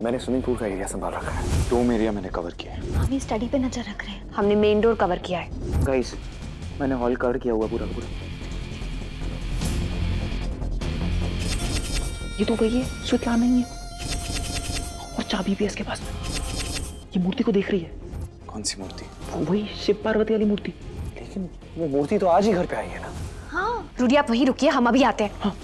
मैंने swimming pool का area संभाल रखा है। डोम एरिया मैंने कवर किया है। हम स्टडी पे नजर रख रहे हैं। हमने मेन डोर कवर किया है। गाइस, मैंने हॉल कवर किया हुआ पूरा पूरा। ये तो वही है, स्वेतलाना ही है। और चाबी भी है इसके पास। ये मूर्ति को देख रही है। कौन सी मूर्ति? वही शिव पार्वती वाली मूर्ति। लेकिन वो मूर्ति तो आज ही घर पे आई है ना। हाँ रूडी, आप वहीं रुकिए, हम अभी आते हैं। हाँ।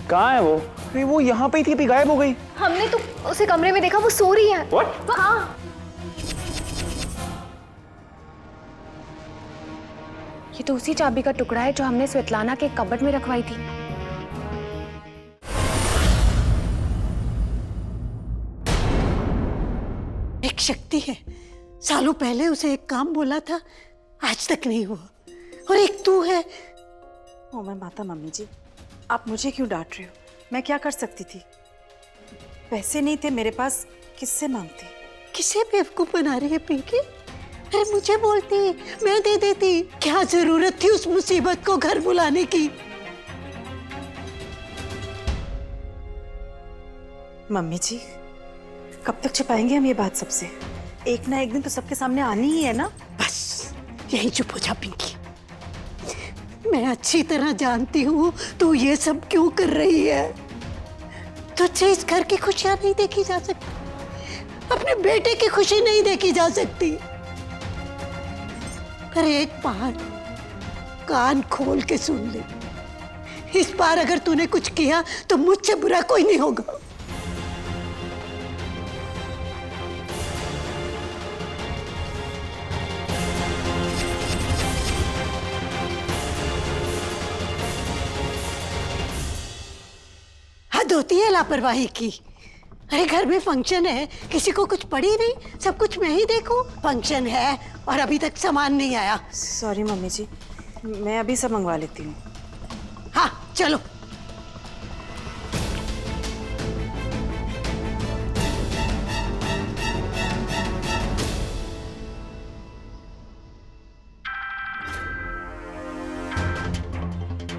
कहाँ है वो? अरे वो यहाँ पे ही थी, अभी गायब हो गई। हमने तो उसे कमरे में देखा, वो सो रही है। What? हाँ। ये तो उसी चाबी का टुकड़ा है जो हमने स्वेतलाना के कबर्ड में रखवाई थी। एक शक्ति है, सालों पहले उसे एक काम बोला था, आज तक नहीं हुआ। और एक तू है। ओ मैं माता, मम्मी जी आप मुझे क्यों डांट रहे हो? मैं क्या कर सकती थी? पैसे नहीं थे मेरे पास, किससे मांगती? किसे बेवकूफ बना रही है पिंकी? अरे मुझे बोलती, मैं दे देती। क्या जरूरत थी उस मुसीबत को घर बुलाने की? मम्मी जी कब तक छुपाएंगे हम ये बात सबसे? एक ना एक दिन तो सबके सामने आनी ही है ना। बस यही चुप हो जा पिंकी। मैं अच्छी तरह जानती हूँ तू ये सब क्यों कर रही है। तुझसे इस घर की खुशियां नहीं देखी जा सकती, अपने बेटे की खुशी नहीं देखी जा सकती। पर एक बार कान खोल के सुन ले, इस बार अगर तूने कुछ किया तो मुझसे बुरा कोई नहीं होगा। हद होती है लापरवाही की। अरे घर में फंक्शन है, किसी को कुछ पड़ी नहीं, सब कुछ मैं ही देखूं। फंक्शन है और अभी तक सामान नहीं आया। सॉरी मम्मी जी, मैं अभी सब मंगवा लेती हूँ। हाँ चलो।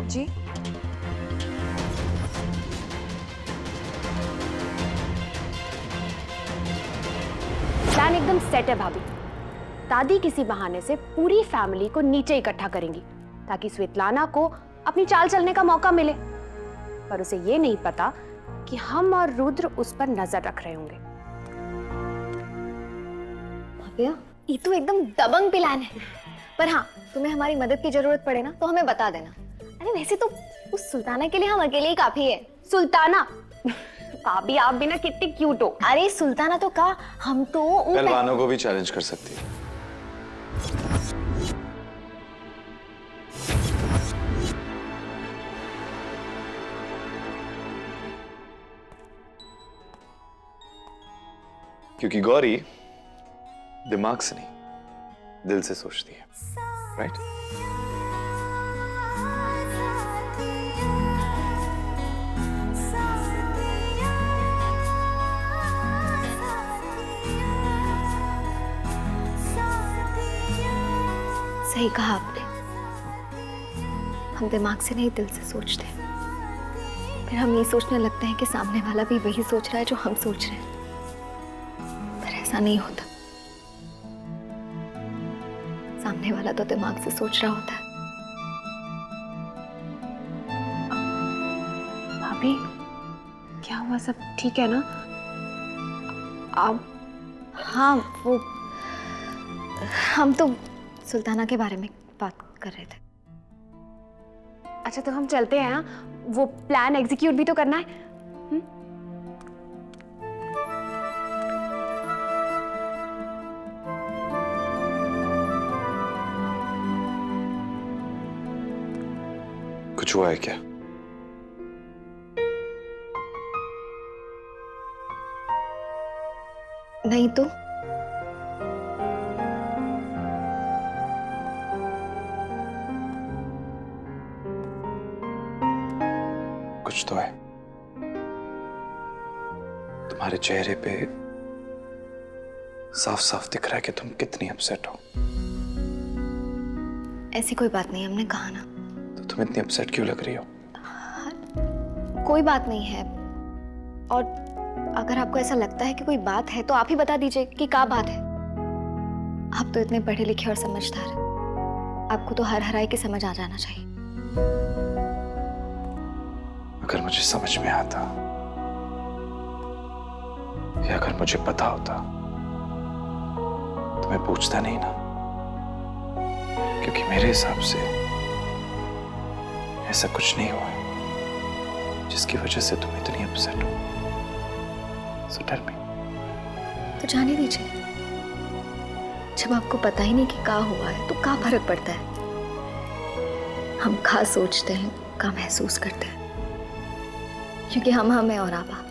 जी प्लान एकदम सेट है भाभी। दादी किसी बहाने से पूरी फैमिली को नीचे इकट्ठा करेंगी ताकि स्वेतलाना को अपनी चाल चलने का मौका मिले। पर उसे ये नहीं पता कि हम और रुद्र उस पर नजर रख रहे होंगे। भव्या, ये तो एकदम दबंग प्लान है। पर हाँ, तुम्हें हमारी मदद की जरूरत पड़े ना तो हमें बता देना। अरे वैसे तो उस सुल्ताना के लिए हम अकेले ही काफी है। सुल्ताना भाभी आप भी ना कितने क्यूट हो। अरे सुल्ताना तो कहा, हम तो पहलवानों को भी चैलेंज कर सकती है। क्योंकि गौरी दिमाग से नहीं, दिल से सोचती है, राइट? सही कहा आपने। हम दिमाग से नहीं दिल से सोचते, फिर हम ये सोचने लगते हैं कि सामने वाला भी वही सोच रहा है जो हम सोच रहे हैं। पर ऐसा नहीं होता। सामने वाला तो दिमाग से सोच रहा होता है। भाभी क्या हुआ, सब ठीक है ना? आप हाँ वो हम तो सुल्ताना के बारे में बात कर रहे थे। अच्छा तो हम चलते हैं। वो प्लान एग्जीक्यूट भी तो करना है। कुछ हुआ है क्या? नहीं तो कुछ तो है। तुम्हारे चेहरे पे साफ साफ दिख रहा है कि तुम कितनी अपसेट हो। ऐसी कोई बात नहीं, हमने कहा ना। तो तुम इतनी अपसेट क्यों लग रही हो? कोई बात नहीं है। और अगर आपको ऐसा लगता है कि कोई बात है तो आप ही बता दीजिए कि क्या बात है। आप तो इतने पढ़े लिखे और समझदार हैं, आपको तो हर हराई की समझ आ जाना चाहिए। अगर मुझे समझ में आता या अगर मुझे पता होता तो मैं पूछता नहीं ना, क्योंकि मेरे हिसाब से ऐसा कुछ नहीं हुआ है जिसकी वजह से तुम इतनी अपसेट हो। So tell me. तो जाने दीजिए, जब आपको पता ही नहीं कि क्या हुआ है तो क्या फर्क पड़ता है। हम क्या सोचते हैं, क्या महसूस करते हैं, क्योंकि हम हैं और आप।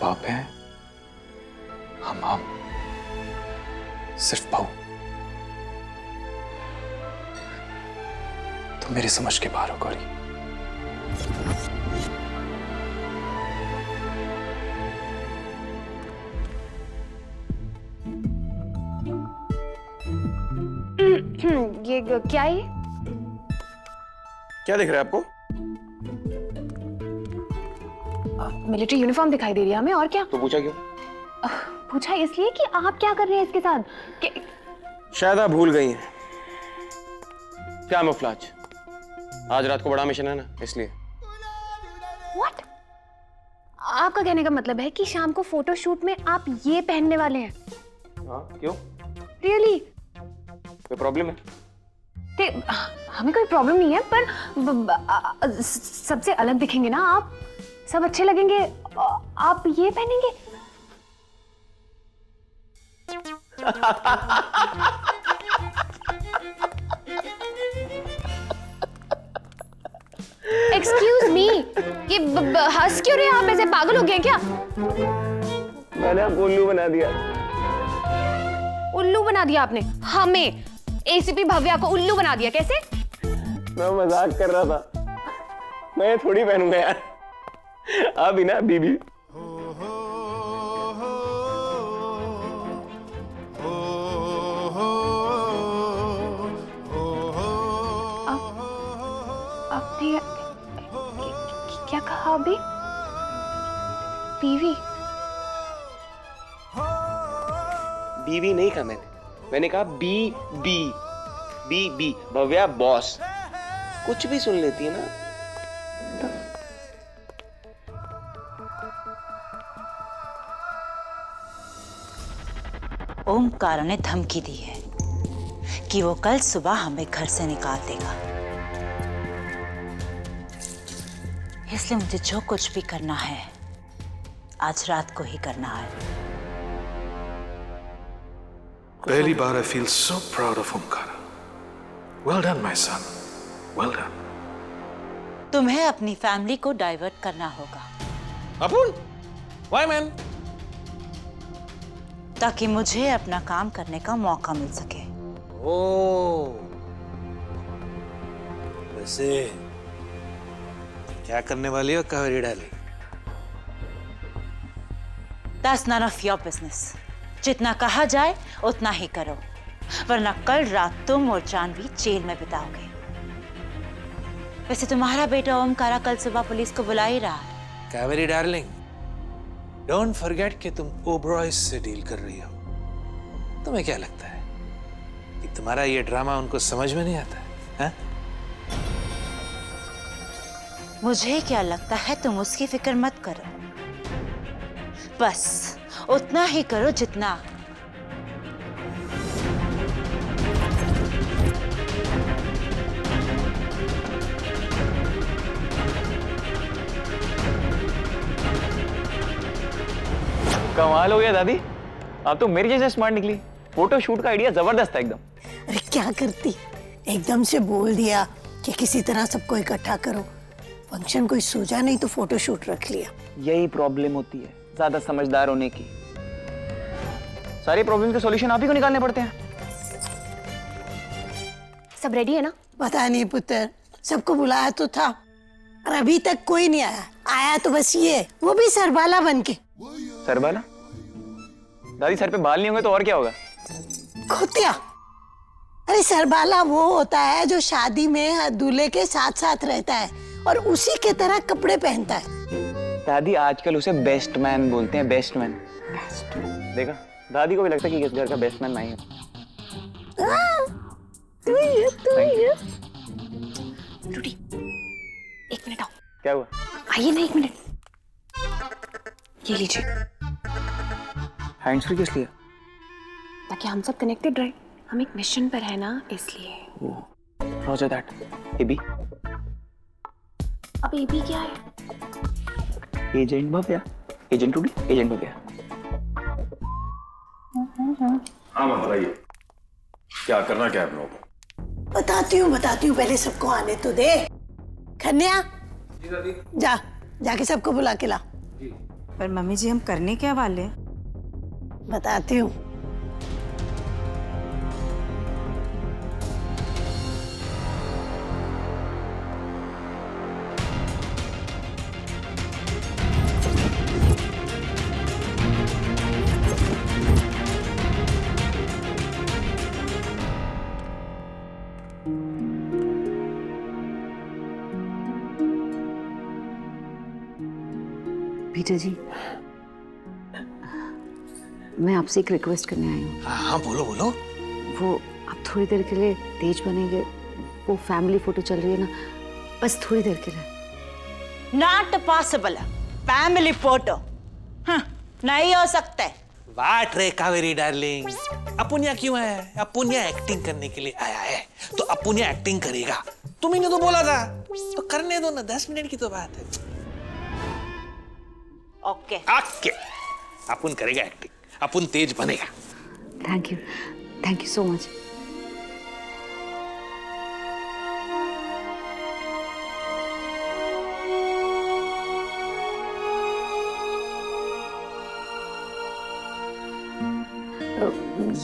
आप हैं, हम सिर्फ बहू। तुम मेरी समझ के बाहर हो गौरी। ये क्या है? क्या दिख रहा है आपको? मिलिट्री यूनिफॉर्म दिखाई दे रही है हमें, और क्या? तो पूछा क्यों? पूछा इसलिए कि आप क्या कर रहे हैं इसके साथ शायद आप भूल गई हैं। क्या मुफलाज, आज रात को बड़ा मिशन है ना, इसलिए। व्हाट? आपका कहने का मतलब है कि शाम को फोटो शूट में आप ये पहनने वाले हैं? हाँ, क्यों? रियली? कोई प्रॉब्लम है? हमें कोई प्रॉब्लम नहीं है, पर सबसे अलग दिखेंगे ना आप, सब अच्छे लगेंगे। आप ये पहनेंगे? एक्सक्यूज मी, ये हंस क्यों रहे हैं आप? ऐसे पागल हो गए क्या? मैंने आपको उल्लू बना दिया। उल्लू बना दिया आपने? हमें, एसीपी भव्या को उल्लू बना दिया? कैसे? मैं मजाक कर रहा था, मैं थोड़ी पहनूंगा यार। आप ही ना बीबी। आपने क्या कहा अभी? बीवी? बीवी नहीं कहा मैंने कहा B B B B Bhavya boss. कुछ भी सुन लेती है ना। ओमकार ने धमकी दी है कि वो कल सुबह हमें घर से निकाल देगा, इसलिए मुझे जो कुछ भी करना है आज रात को ही करना है। पहली बार I feel so proud of Omkara. Well done, my son. Well done. तुम्हें अपनी फैमिली को डाइवर्ट करना होगा। अपुन? Why man? ताकि मुझे अपना काम करने का मौका मिल सके। ओह, वैसे क्या करने वाली हो कावेरी डाली? That's none of your business. जितना कहा जाए उतना ही करो, वरना कल रात तुम और जानवी जेल में बिताओगे। वैसे तुम्हारा बेटा ओमकारा कल सुबह पुलिस को बुला ही रहा है। कावेरी डार्लिंग, डोंट फॉरगेट कि तुम ओबरॉयज से डील कर रही हो। तुम्हें क्या लगता है कि तुम्हारा ये ड्रामा उनको समझ में नहीं आता है? मुझे क्या लगता है तुम उसकी फिक्र मत करो, बस उतना ही करो जितना कमाल हो गया दादी, आप तो मेरी जैसे स्मार्ट निकली। फोटो शूट का आइडिया जबरदस्त है एकदम। अरे क्या करती, एकदम से बोल दिया कि किसी तरह सबको इकट्ठा करो। फंक्शन कोई सूझा नहीं तो फोटो शूट रख लिया। यही प्रॉब्लम होती है ज्यादा समझदार होने की। सारे प्रॉब्लम के सॉल्यूशन आप ही को निकालने पड़ते हैं। सब रेडी है ना? पता नहीं पुत्र, सबको बुलाया तो था और अभी तक कोई नहीं आया। आया तो बस ये, वो भी सरबाला बन के। सरबाला? दादी सर पे बाल नहीं होंगे तो और क्या होगा? खोतिया। अरे सरबाला वो होता है जो शादी में दूल्हे के साथ साथ रहता है और उसी के तरह कपड़े पहनता है। दादी आजकल उसे बेस्ट मैन बोलते हैं, बेस्ट मैन। देखा, दादी को भी लगता है कि इस घर का बेस्ट मैन मैं ही हूँ। तू ही है। रूडी, एक मिनट आओ। क्या हुआ? आइए ना, एक मिनट। ये लीजिए। हैंड्स फ्री किस लिए? ताकि हम सब कनेक्टेड रहे। हम एक मिशन पर है ना, इसलिए। Roger that. एबी? अब ये भी क्या है? Agent Bhavya, agent Rudy, agent Bhavya. हाँ मैम बताइए, क्या करना क्या है आप लोगों को? बताती हूँ पहले सबको आने तो दे। खन्या जाके सबको बुला के ला। पर मम्मी जी हम करने क्या वाले हैं? बताती हूँ। पीटर जी, मैं आपसे एक रिक्वेस्ट करने आई हूँ। हाँ बोलो बोलो। वो आप थोड़ी देर के लिए तेज बनेंगे? वो फैमिली फोटो चल रही है ना, बस थोड़ी देर के लिए। Not possible. फैमिली फोटो नहीं हो सकता। वाट रे कावेरी डार्लिंग, अपुन्या क्यों है? अपुन्या एक्टिंग करने के लिए आया है तो अपुन्या एक्टिंग करेगा। तुम्ही ने तो बोला था, तो करने दो ना, 10 मिनट की तो बात है। ओके ओके, अपुन करेगा एक्टिंग, अपुन तेज बनेगा। Thank you so much.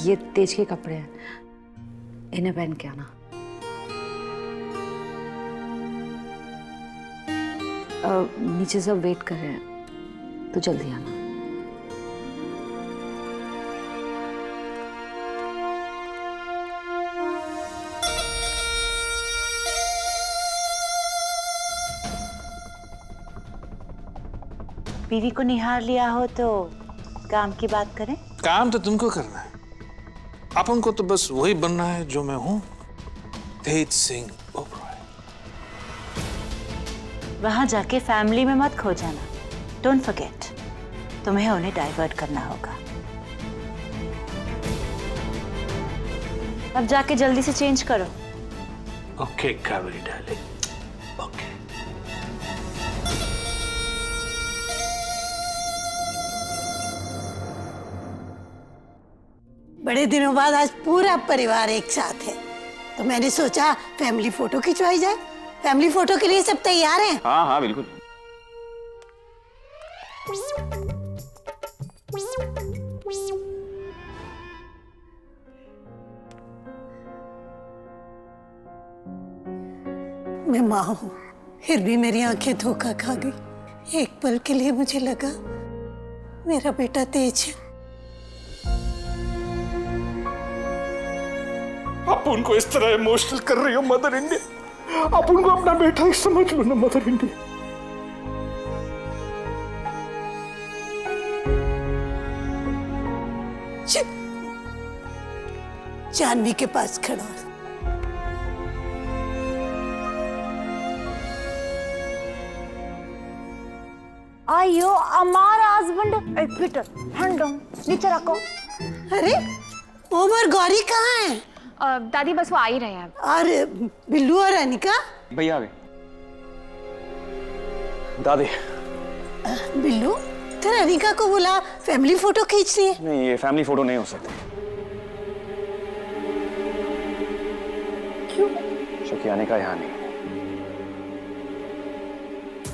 ये तेज के कपड़े हैं, इन्हें पहन के आना। नीचे सब वेट कर रहे हैं तो जल्दी आना। बीवी को निहार लिया हो तो काम की बात करें। काम तो तुमको करना है, अपन को तो बस वही बनना है जो मैं हूं, तेज सिंह ओबरॉय। वहां जाके फैमिली में मत खो जाना। डोंट फॉरगेट, तुम्हें उन्हें डाइवर्ट करना होगा। अब जाके जल्दी से चेंज करो। Okay Kaveri darling, okay. बड़े दिनों बाद आज पूरा परिवार एक साथ है तो मैंने सोचा फैमिली फोटो खिंचवाई जाए। फैमिली फोटो के लिए सब तैयार हैं? हाँ हाँ बिल्कुल। मैं माँ हूं, फिर भी मेरी आंखें धोखा खा गई। एक पल के लिए मुझे लगा मेरा बेटा तेज है। आप उनको इस तरह इमोशनल कर रही हो मदर इंडिया, आप उनको अपना बेटा ही समझ लो ना मदर इंडिया। जानवी के पास खड़ा हो। आयो हमारा हस्बैंड। पीटर हैंड डाउन, नीचे रखो। अरे ओमर गौरी कहाँ है? दादी बस वो आ ही रहे हैं। और बिल्लू और अनिका? भैया आ गए। दादी बिल्लू, तेरा अनिका को बुला, फैमिली फोटो खींचनी है। नहीं, ये फैमिली फोटो नहीं हो सकती। क्यों? क्योंकि अनिका यहाँ नहीं।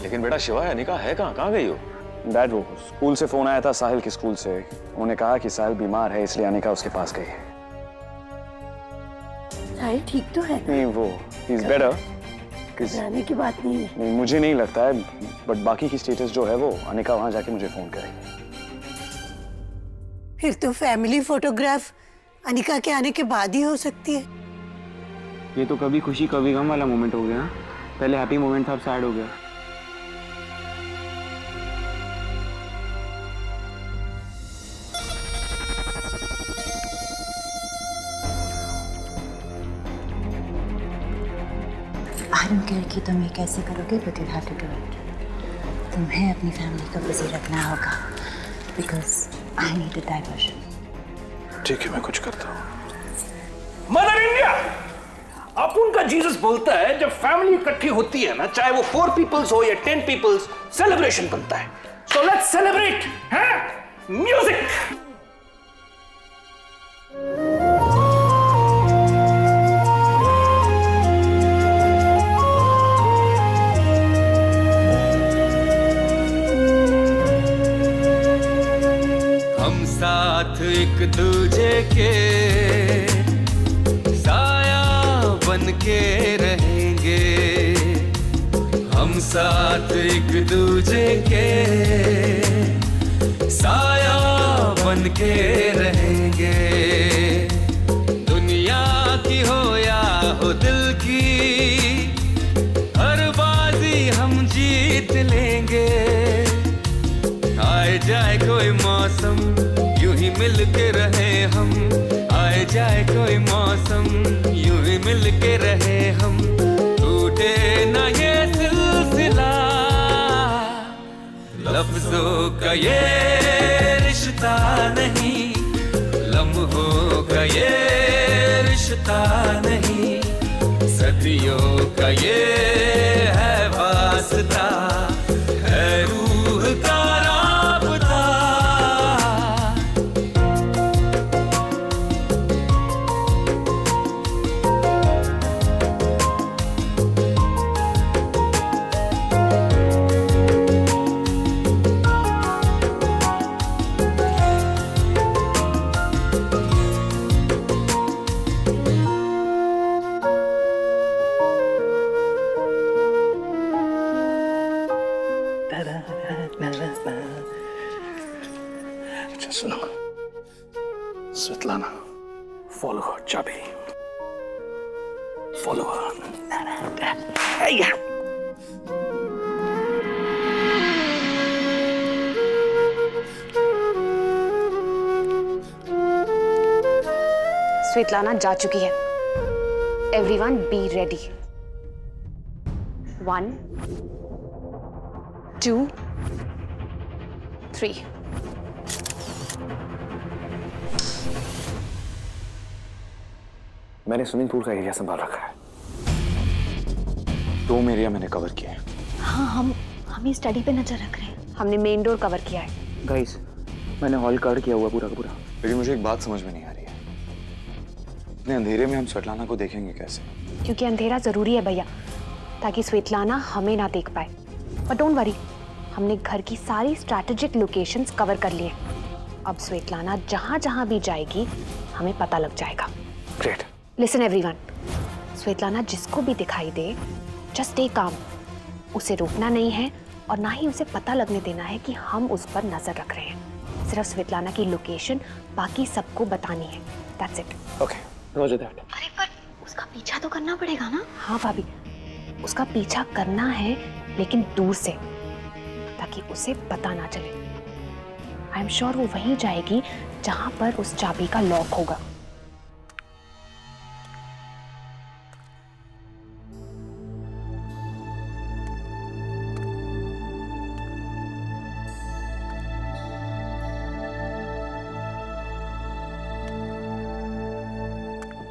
लेकिन बेटा शिवा, अनिका है कहाँ? कहाँ गई हो? डैड वो स्कूल से फोन आया था, साहिल के स्कूल से। उन्होंने कहा कि साहिल बीमार है इसलिए अनिका उसके पास गई है। साहिल ठीक तो है? नहीं वो ही इज बेटर। जाने की बात नहीं है। नहीं मुझे नहीं लगता है, बट बाकी की स्टेटस जो है वो अनिका वहां जाके मुझे फोन करेगी। फिर तो फैमिली फोटोग्राफ अनिका के आने के बाद ही हो सकती है। ये तो कभी खुशी कभी गम वाला मोमेंट हो गया। पहले हैप्पी मोमेंट था, अब सैड हो गया। आई डोंट केयर कि तुम ये कैसे करोगे, but you have to do it. तुम्हें अपनी फैमिली को बिजी रखना होगा, because I need a diversion. ठीक है, मैं कुछ करता हूँ। मदर इंडिया, अपुन का जीसस बोलता है जब फैमिली इकट्ठी होती है ना, चाहे वो 4 पीपल्स हो या 10 पीपल्स, सेलिब्रेशन बनता है। सो लेट्स सेलिब्रेट, हैं? म्यूजिक। हम साथ एक दूजे के साया बन के रहेंगे, हम साथ एक दूजे के साया बन के रहेंगे। दुनिया की हो या हो दिल की, हर बाजी हम जीत लेंगे। आए जाए कोई मौसम, यूं ही मिल के रहे हम। आए जाए कोई मौसम, यूं ही मिल के रहे हम। टूटे ना ये सिलसिला, लफ्जों का ये रिश्ता नहीं, लम्हों का ये रिश्ता नहीं, सदियों का ये है वास्ता, है रूह का राबता। अच्छा सुनो, स्वेतलाना, फॉलो हर, चाबी, फॉलो हर। स्वेतलाना जा चुकी है। Everyone be ready. 1 2 3। मैंने स्विमिंग पूल का एरिया संभाल रखा है। 2 एरिया मैंने कवर किए हैं। हाँ, हम इस स्टडी पे नजर रख रहे हैं। हमने मेन डोर कवर किया है। गाइस, मैंने हॉल कवर किया हुआ पूरा का पूरा। लेकिन मुझे एक बात समझ में नहीं आ रही है, इतने अंधेरे में हम स्वेतलाना को देखेंगे कैसे? क्योंकि अंधेरा जरूरी है भैया, ताकि स्वेतलाना हमें ना देख पाए। बट डोंट वरी, हमने घर की सारी स्ट्रैटेजिक लोकेशंस कवर कर लिए। अब स्वेतलाना जहां जहां भी जाएगी हमें पता लग जाएगा। ग्रेट। लिसन एवरीवन, स्वेतलाना जिसको भी दिखाई दे, जस्ट स्टे काम। उसे रोकना नहीं है और ना ही उसे पता लगने देना है कि हम उस पर नजर रख रहे हैं। सिर्फ स्वेतलाना की लोकेशन बाकी सबको बतानी है। That's it. Okay, Roger that. अरे पर उसका पीछा तो करना पड़ेगा ना? हाँ भाभी, उसका पीछा करना है, लेकिन दूर से, ताकि उसे पता ना चले। आई एम श्योर वो वहीं जाएगी जहां पर उस चाबी का लॉक होगा।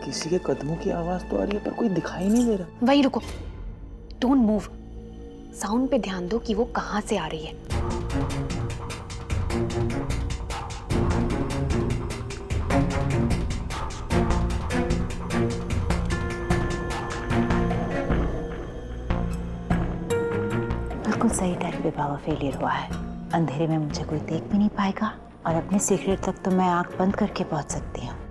किसी के कदमों की आवाज तो आ रही है पर कोई दिखाई नहीं दे रहा। वहीं रुको, डोंट मूव। साउंड पे ध्यान दो कि वो कहां से आ रही है। बिल्कुल सही टाइम पे पावर फेलियर हुआ है। अंधेरे में मुझे कोई देख भी नहीं पाएगा और अपने सीक्रेट तक तो मैं आंख बंद करके पहुंच सकती हूँ।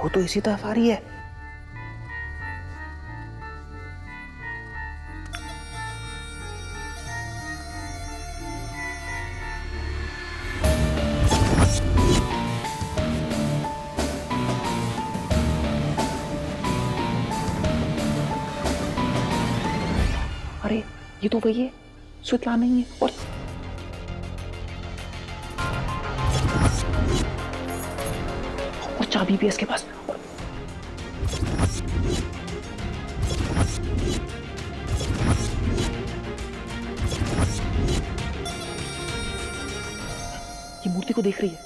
वो तो इसी तरफ आ रही है। अरे ये तो वही है, स्वेतलाना ही है। और चाबी भी इसके पास। ये मूर्ति को देख रही है।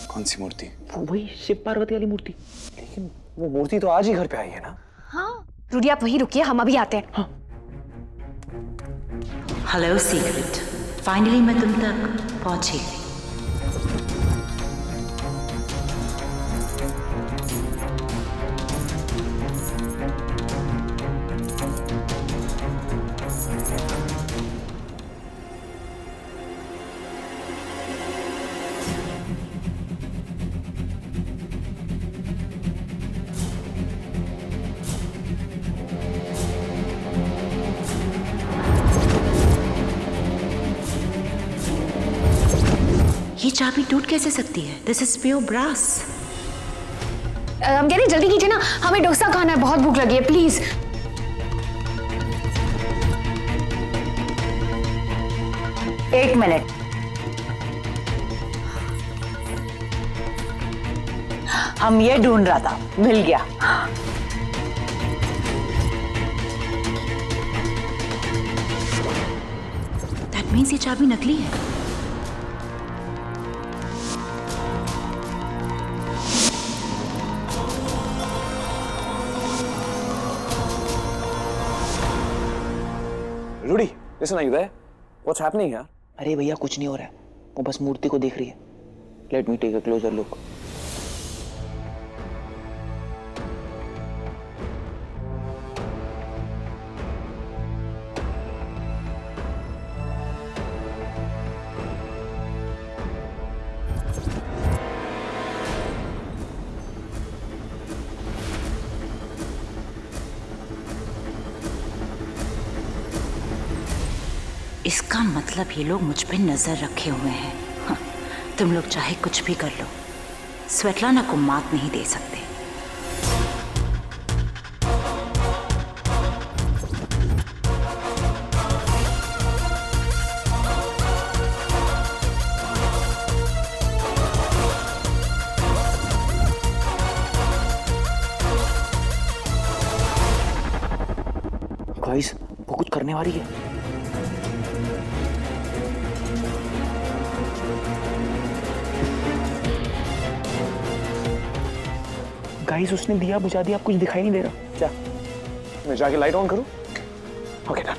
कौन सी मूर्ति? वो वही शिव पार्वती वाली मूर्ति। लेकिन वो मूर्ति तो आज ही घर पे आई है ना। हाँ रूडी, आप वहीं रुकिए, हम अभी आते हैं। हाँ। हेलो सीक्रेट, फाइनली मैं तुम तक पहुंची। ये चाबी टूट कैसे सकती है? This is pure brass. हम कह रहे जल्दी कीजिए ना, हमें डोसा खाना है, बहुत भूख लगी है, प्लीज। एक मिनट, हम ये ढूंढ रहा था, मिल गया। दैट मीन्स ये चाबी नकली है। Rudy, listen, are you there? What's happening here? अरे भैया कुछ नहीं हो रहा है, वो बस मूर्ति को देख रही है। Let me take a closer look. इसका मतलब ये लोग मुझ पे नजर रखे हुए हैं। हाँ, तुम लोग चाहे कुछ भी कर लो, स्वेतलाना को मात नहीं दे सकते। गाइस, वो कुछ करने वाली है। गाइस, उसने दिया बुझा दिया, कुछ दिखाई नहीं दे रहा। क्या मैं जाके लाइट ऑन करूं? Okay done.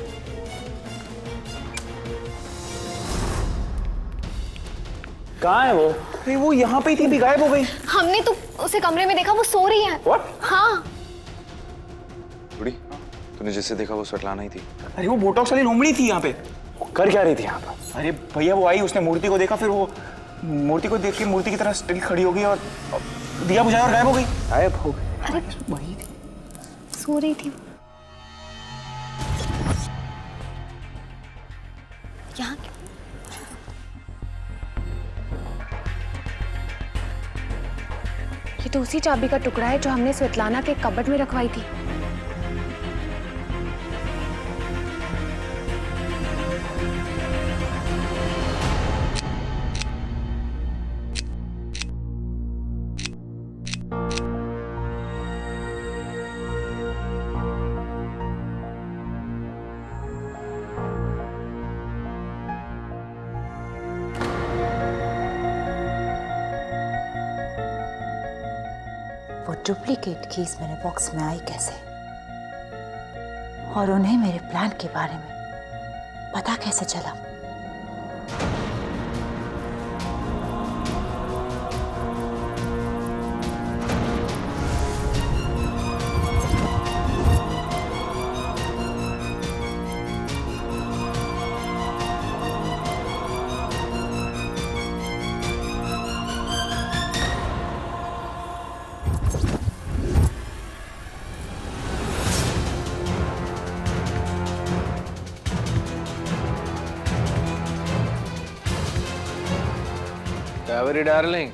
कहाँ है वो? अरे वो यहाँ पे ही थी, भी गायब हो गई। हमने तो उसे कमरे में देखा, वो सो रही है। What? हाँ। रूडी, तूने जिससे देखा वो स्वेतलाना ही थी। अरे वो बोटॉक्स वाली लोमड़ी थी यहाँ पे। वो कर क्या रही थी यहाँ पर? अरे भैया वो आई, उसने मूर्ति को देखा, फिर वो मूर्ति को देख के मूर्ति की तरह स्टिल खड़ी हो गई और दिया बुझाया और गायब हो गई। गायब हो गई? अरे वही थी, सो रही थी। यहाँ ये तो उसी चाबी का टुकड़ा है जो हमने स्वेतलाना के कबर्ड में रखवाई थी। वो डुप्लीकेट कीज मेरे बॉक्स में आई कैसे? और उन्हें मेरे प्लान के बारे में पता कैसे चला? कावेरी डार्लिंग,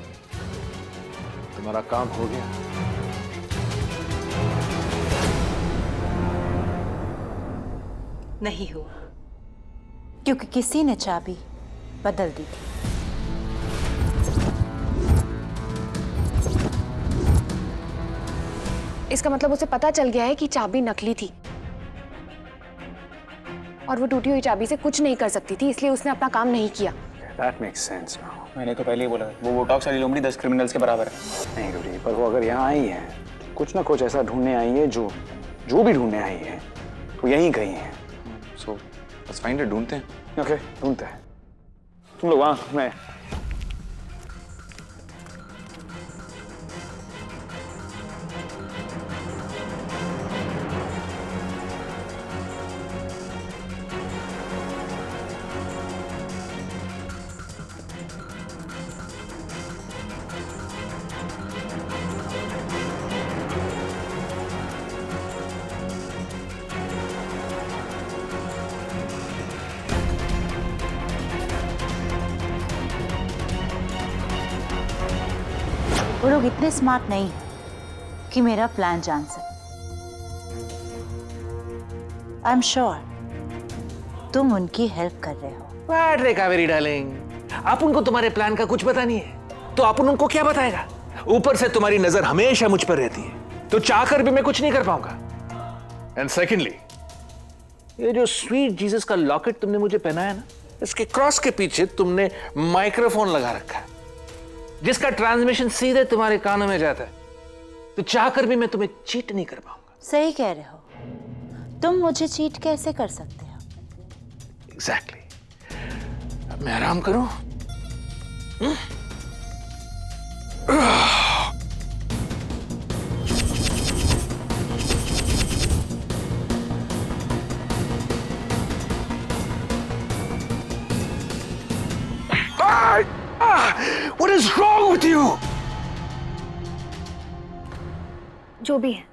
तुम्हारा काम हो गया। नहीं हुआ, क्योंकि किसी ने चाबी बदल दी थी। इसका मतलब उसे पता चल गया है कि चाबी नकली थी और वो टूटी हुई चाबी से कुछ नहीं कर सकती थी, इसलिए उसने अपना काम नहीं किया। That makes sense now. मैंने तो पहले ही बोला वो बोटॉक्स वाली लोमड़ी 10 क्रिमिनल्स के बराबर है। नहीं रूडी, पर वो अगर यहाँ आई है कुछ ना कुछ ऐसा ढूंढने आई है जो भी ढूंढने आई है वो यहीं कहीं है। सो लेट्स फाइंड इट, ढूंढते हैं। ओके, ढूंढते हैं। तुम लोग वहाँ, मैं वो लोग इतने स्मार्ट नहीं हैं कि मेरा प्लान जान सके। आई एम श्योर तुम उनकी हेल्प कर रहे हो। बैठ रे कावेरी डार्लिंग, अपन को तुम्हारे प्लान का कुछ पता नहीं है तो अपन उनको क्या बताएगा। ऊपर से तुम्हारी नजर हमेशा मुझ पर रहती है, तो चाहकर भी मैं कुछ नहीं कर पाऊंगा। एंड सेकेंडली, ये जो स्वीट जीसस का लॉकेट तुमने मुझे पहनाया ना, इसके क्रॉस के पीछे तुमने माइक्रोफोन लगा रखा है जिसका ट्रांसमिशन सीधे तुम्हारे कानों में जाता है, तो चाहकर भी मैं तुम्हें चीट नहीं कर पाऊंगा। सही कह रहे हो, तुम मुझे चीट कैसे कर सकते हो? एग्जैक्टली। अब मैं आराम करूं? What is wrong with you? जो भी है,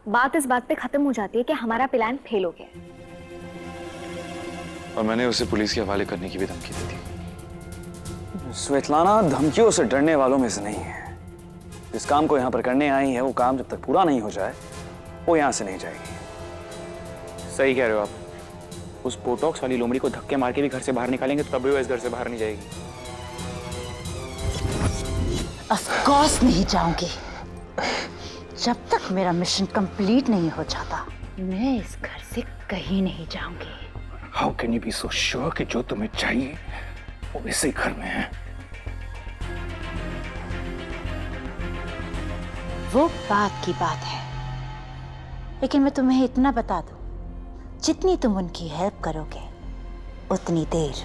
बात इस बात पे खत्म हो जाती है कि हमारा प्लान फेल हो गया है। और मैंने उसे पुलिस के हवाले करने की भी धमकी दी थी। स्वेतलाना धमकियों से डरने वालों में से नहीं है। जिस काम को यहाँ पर करने आई है वो काम जब तक पूरा नहीं हो जाए वो यहाँ से नहीं जाएगी। सही कह रहे हो आप। उस बोटॉक्स वाली लोमड़ी को धक्के मार के भी घर से बाहर निकालेंगे तो तभी वो इस घर से बाहर नहीं जाएगी। ऑफ कोर्स नहीं जाऊंगी। जब तक मेरा मिशन कंप्लीट नहीं हो जाता मैं इस घर से कहीं नहीं जाऊंगी। How can you be so sure कि जो तुम्हें चाहिए वो इसी घर में है? वो बात की बात है, लेकिन मैं तुम्हें इतना बता दूं, जितनी तुम उनकी हेल्प करोगे उतनी देर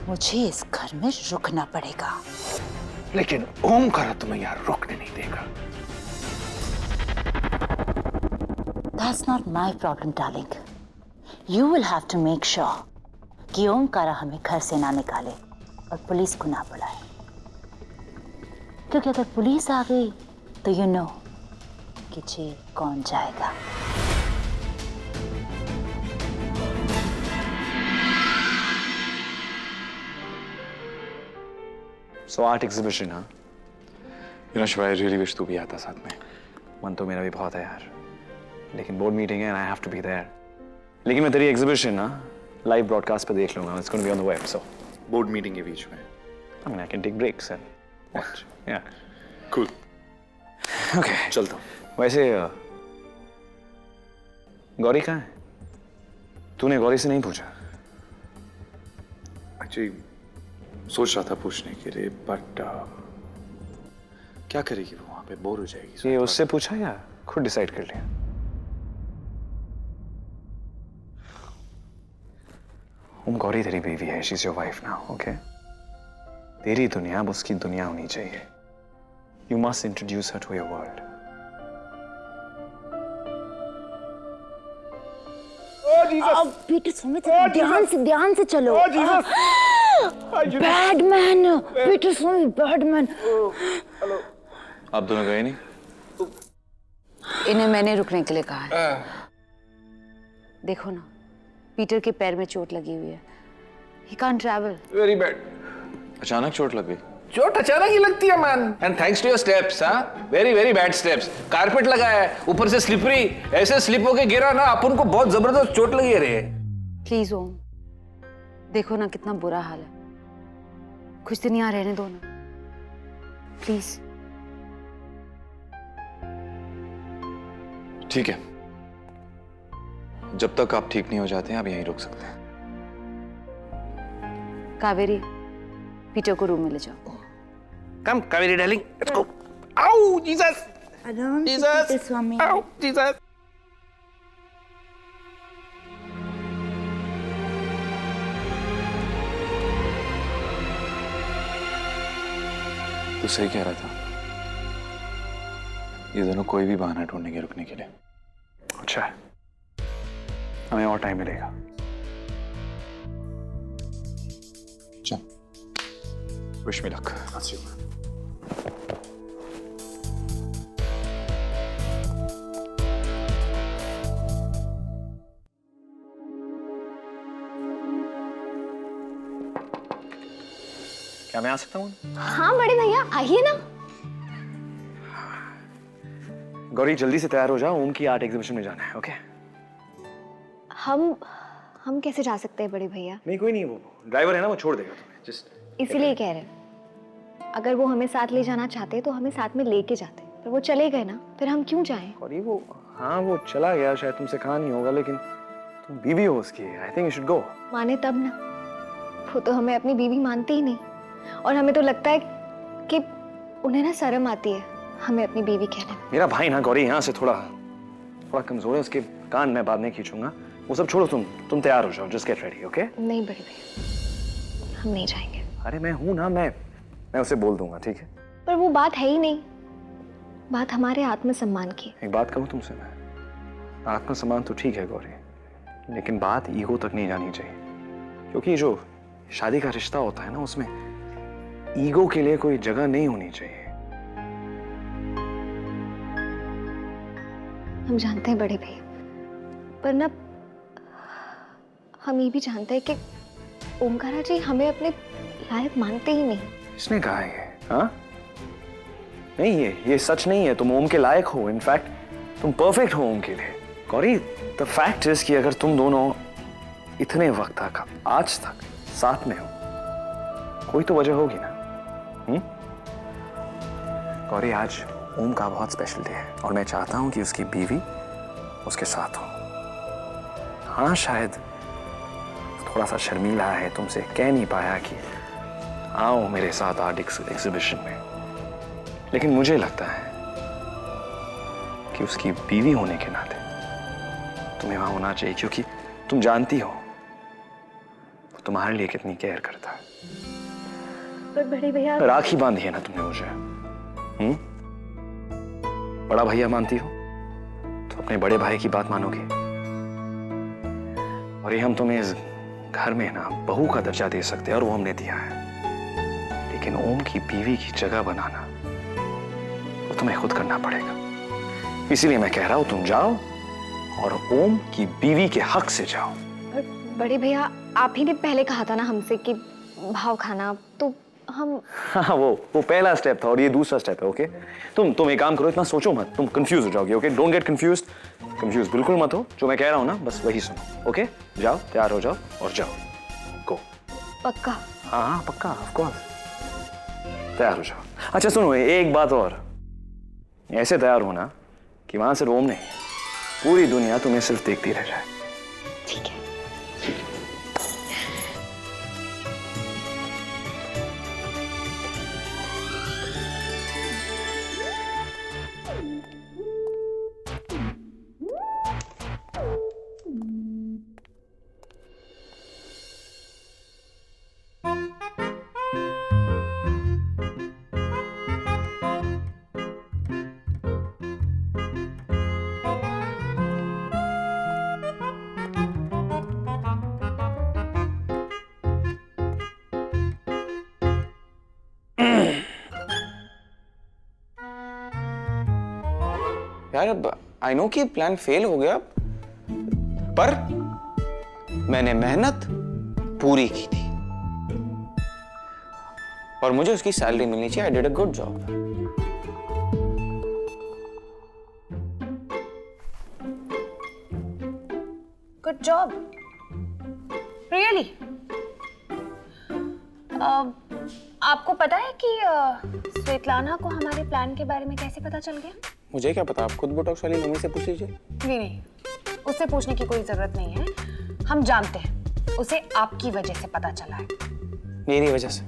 मुझे इस घर में रुकना पड़ेगा। लेकिन ओमकारा तुम्हें यहाँ रुकने नहीं देगा। That's not my problem, darling. You will have to make sure कि ओमकारा हमें घर से ना निकाले और पुलिस को ना बुलाए, क्योंकि अगर पुलिस आ गई तो you know कि जेल कौन जाएगा। So art exhibition, हाँ? You know, Shiva, I really wish तू भी आता साथ में। मन तो मेरा भी बहुत है यार, लेकिन बोर्ड मीटिंग है and I have to be there। लेकिन मैं तेरी एग्जीबिशन ना लाइव ब्रॉडकास्ट पे देख लूंगा। It's going to be on the web, so board meeting के बीच में। I mean I can take breaks and watch. Yeah. Cool. Okay. चलता हूँ। वैसे गौरी कहाँ है? तूने गौरी से नहीं पूछा? Actually, सोच रहा था पूछने के लिए, बट क्या करेगी वो वहां पे? बोर हो जाएगी। ये उससे पूछा या खुद डिसाइड कर लिया? गौरी तेरी बीवी है, she is your wife now, okay? तेरी दुनिया अब उसकी दुनिया होनी चाहिए। You must introduce her to your world. Peter Sumit, ध्यान से चलो। Badman, Peter Sumit, badman. आप दोनों गए नहीं? इन्हें मैंने रुकने के लिए कहा है। देखो ना, पीटर के पैर में चोट लगी हुई है। He can't travel. Very bad. अचानक चोट लग गई। चोट अचानक ही लगती है man, and thanks to your steps. हाँ, very very bad steps. Carpet लगा है, ऊपर से स्लिपरी, ऐसे स्लिप होके गिरा ना, अपन को बहुत जबरदस्त चोट लगी है रे। प्लीज ओम, देखो ना कितना बुरा हाल है, कुछ दिन यहाँ रहने दो ना प्लीज। ठीक है, जब तक आप ठीक नहीं हो जाते हैं आप यहीं रुक सकते हैं। कावेरी, पीटर को रूम में ले जाओ। कम कावेरी डार्लिंग, लेट्स गो। आउ जीसस, जीसस, आउ जीसस। तू सही कह रहा था, ये दोनों कोई भी बहाना ढूंढेंगे रुकने के लिए। अच्छा है, हमें और टाइम मिलेगा। चल, विश मी लक। क्या मैं आ सकता हूँ? हाँ बड़े भैया, आइए ना। गौरी जल्दी से तैयार हो जाओ, ओम की आर्ट एग्जीबिशन में जाना है। ओके? हम कैसे जा सकते हैं बड़े भैया? नहीं कोई नहीं, वो ड्राइवर है ना, वो छोड़ देगा तुम्हें। जस्ट इसीलिए कह रहे हैं, अगर वो हमें साथ ले जाना चाहते तो हमें साथ में लेके जाते, पर वो चले गए ना, फिर हम क्यों जाएं? गौरी वो, हाँ वो चला गया, शायद तुमसे कहा नहीं होगा, लेकिन तुम बीवी हो उसकी। I think you should go. माने तब ना, वो तो हमें अपनी बीवी मानते ही नहीं, और हमें तो लगता है कि उन्हें ना शर्म आती है हमें अपनी बीवी कहने में। मेरा भाई ना गौरी यहाँ से थोड़ा कमजोर है, उसके कान मैं बाद में खींचूंगा। वो सब छोड़ो, तुम तैयार हो जाओ। Just get ready. ओके? नहीं बड़े भैया, हम नहीं जाएंगे। अरे मैं हूं ना, मैं उसे बोल दूंगा, ठीक है? पर वो बात है ही नहीं, बात हमारे आत्मसम्मान की। एक बात कहूं तुमसे, मैं, आत्मसम्मान तो ठीक है गौरी, लेकिन बात ईगो तक नहीं जानी चाहिए, क्योंकि जो शादी का रिश्ता होता है ना, उसमें ईगो के लिए कोई जगह नहीं होनी चाहिए। हम जानते हैं बड़े भैया, पर ना हम ये भी जानते हैं कि ओमकारा जी हमें अपने लायक मानते ही नहीं। इसने कहा है? हाँ नहीं, ये सच नहीं है। तुम ओम के लायक हो, इनफैक्ट तुम परफेक्ट हो ओम के लिए। गौरी, द फैक्ट इज कि अगर तुम दोनों इतने वक्त तक, आज तक साथ में हो, कोई तो वजह होगी ना। गौरी, आज ओम का बहुत स्पेशल डे है और मैं चाहता हूं कि उसकी बीवी उसके साथ हो। हाँ शायद थोड़ा सा शर्मीला है, तुमसे कह नहीं पाया कि आओ मेरे साथ आर्ट एग्जीबिशन में, लेकिन मुझे लगता है कि उसकी बीवी होने के नाते तुम्हें वहां होना चाहिए, क्योंकि तुम जानती हो वो तुम्हारे लिए कितनी केयर करता है। पर बड़े भैया, राखी बांधी है ना तुमने मुझे। बड़ा भैया मानती हो तो अपने बड़े भाई की बात मानोगे। और ये हम तुम्हें इस घर में ना बहू का दर्जा दे सकते हैं, और वो हमने दिया है, लेकिन ओम की बीवी की जगह बनाना वो तुम्हें खुद करना पड़ेगा। इसीलिए मैं कह रहा हूं तुम जाओ और ओम की बीवी के हक से जाओ। बड़े भैया, आप ही ने पहले कहा था ना हमसे कि भाव खाना, तो हम हाँ वो पहला स्टेप था और ये दूसरा स्टेप है। ओके? तुम एक काम करो, इतना सोचो मत, तुम कंफ्यूज हो जाओगे। ओके? डोंट गेट कंफ्यूज बिल्कुल मत हो। जो मैं कह रहा हूँ ना बस वही सुनो। ओके? जाओ, तैयार हो जाओ और जाओ। गो। पक्का? हाँ पक्का, ऑफ कोर्स। तैयार हो जाओ। अच्छा सुनो, एक बात और, ऐसे तैयार होना कि वहां से ओम नहीं, पूरी दुनिया तुम्हें सिर्फ देखती रह जाए। ठीक है। यार अब आई नो कि प्लान फेल हो गया, पर मैंने मेहनत पूरी की थी और मुझे उसकी सैलरी मिलनी चाहिए। I did a good job. Good job, really? आपको पता है कि स्वेतलाना को हमारे प्लान के बारे में कैसे पता चल गया? मुझे क्या पता, आप खुद बोटॉक्स वाली मम्मी से पूछ लीजिए। नहीं, उससे पूछने की कोई जरूरत नहीं है। हम जानते हैं, उसे आपकी वजह से पता चला है। मेरी वजह से?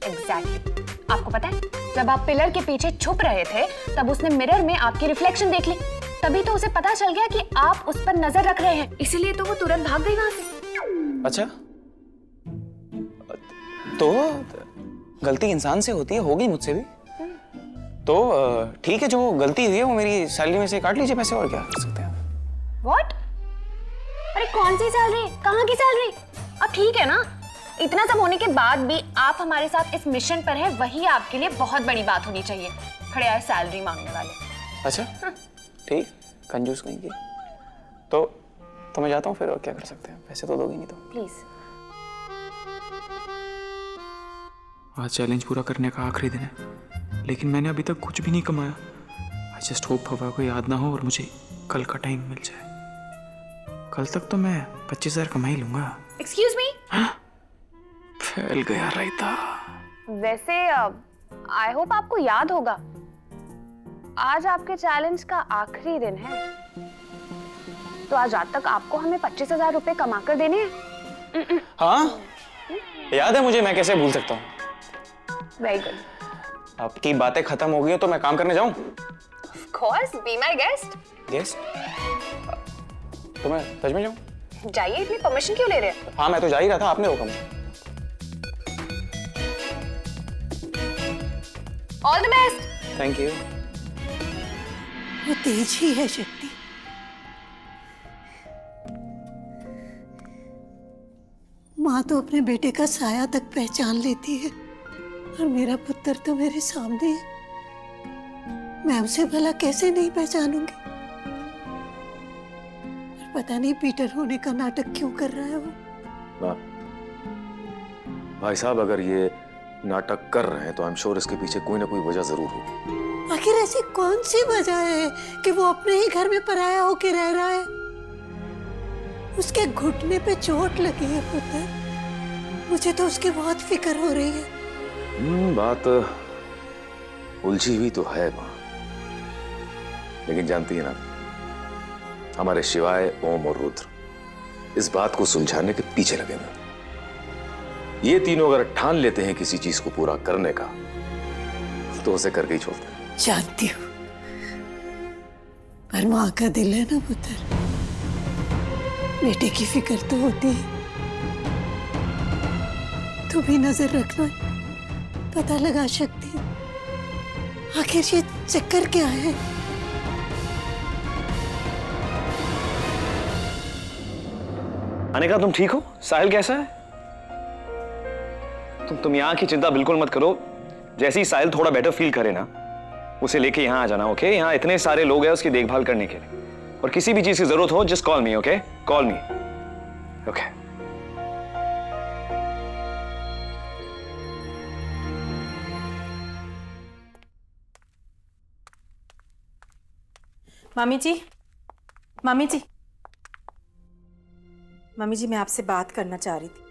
एग्जैक्टली। आपको पता है, जब आप पिलर के पीछे छुप रहे थे तब उसने मिरर में आपकी रिफ्लेक्शन देख ली, तभी तो उसे पता चल गया कि आप उस पर नजर रख रहे हैं, इसीलिए तो वो तुरंत भाग गई वहां से। अच्छा, तो गलती इंसान से होती है, होगी मुझसे भी। तो ठीक है, जो गलती हुई है वो मेरी सैलरी में से काट लीजिए पैसे, और क्या कर सकते हैं। व्हाट? अरे कौन सी सैलरी, कहाँ की सैलरी? अब ठीक है ना, इतना सब होने के बाद भी आप हमारे साथ इस मिशन पर हैं, वही आपके लिए बहुत बड़ी बात होनी चाहिए। खड़े आए सैलरी मांगने वाले। अच्छा ठीक, कंजूस कहीं की। तो मैं जाता हूँ फिर, और क्या कर सकते हैं, पैसे तो दोगे नहीं तो। प्लीज। आज चैलेंज पूरा करने का आखिरी दिन है, लेकिन मैंने अभी तक कुछ भी नहीं कमाया। आई जस्ट होप हवा को याद ना हो और मुझे कल का टाइम मिल जाए। कल तक तो मैं 25,000 कमा ही लूंगा। Excuse me? फैल गया रायता। वैसे आई होप आपको याद होगा, आज आपके चैलेंज का आखिरी दिन है, तो आज रात तक आपको हमें 25,000 रुपए कमा कर देने हैं। हाँ याद है मुझे, मैं कैसे भूल सकता हूँ। Very good. आपकी बातें खत्म हो गई हो तो मैं काम करने जाऊं? Of course, be my guest. Guest? तो मैं सच में जाऊं? जाइए, इतनी परमिशन क्यों ले रहे हैं? हाँ मैं तो जा ही रहा था, आपने रोका मुझे। All the best. Thank you. वो तेज ही है शक्ति। माँ तो अपने बेटे का साया तक पहचान लेती है, और मेरा पुत्र तो मेरे सामने है। मैं उसे भला कैसे नहीं पहचानूंगी? पता नहीं पीटर होने का नाटक क्यों कर रहा है वो। भाई साहब, अगर ये नाटक कर रहे हैं तो आई एम श्योर इसके पीछे कोई ना कोई वजह जरूर होगी। आखिर ऐसी कौन सी वजह है कि वो अपने ही घर में पराया होके रह रहा है? उसके घुटने पे चोट लगी है पुत्र, मुझे तो उसकी बहुत फिक्र हो रही है। बात उलझी हुई तो है माँ, लेकिन जानती है ना, हमारे शिवाय, ओम और रुद्र इस बात को सुलझाने के पीछे लगे हैं। ये तीनों अगर ठान लेते हैं किसी चीज को पूरा करने का, तो उसे करके ही छोड़ते हैं। जानती हूँ, पर माँ का दिल है ना पुत्र, बेटे की फिक्र तो होती है। तू भी नजर रखना, पता लगा सकती है आखिर ये चक्कर क्या है। अनिका तुम ठीक हो? साहिल कैसा है? तुम यहाँ की चिंता बिल्कुल मत करो। जैसे ही साहिल थोड़ा बेटर फील करे ना, उसे लेके यहाँ आ जाना, ओके? यहाँ इतने सारे लोग हैं उसकी देखभाल करने के लिए, और किसी भी चीज की जरूरत हो जस्ट कॉल मी, ओके? कॉल मी, ओके? मामी जी, मामी जी, मामी जी, मैं आपसे बात करना चाह रही थी।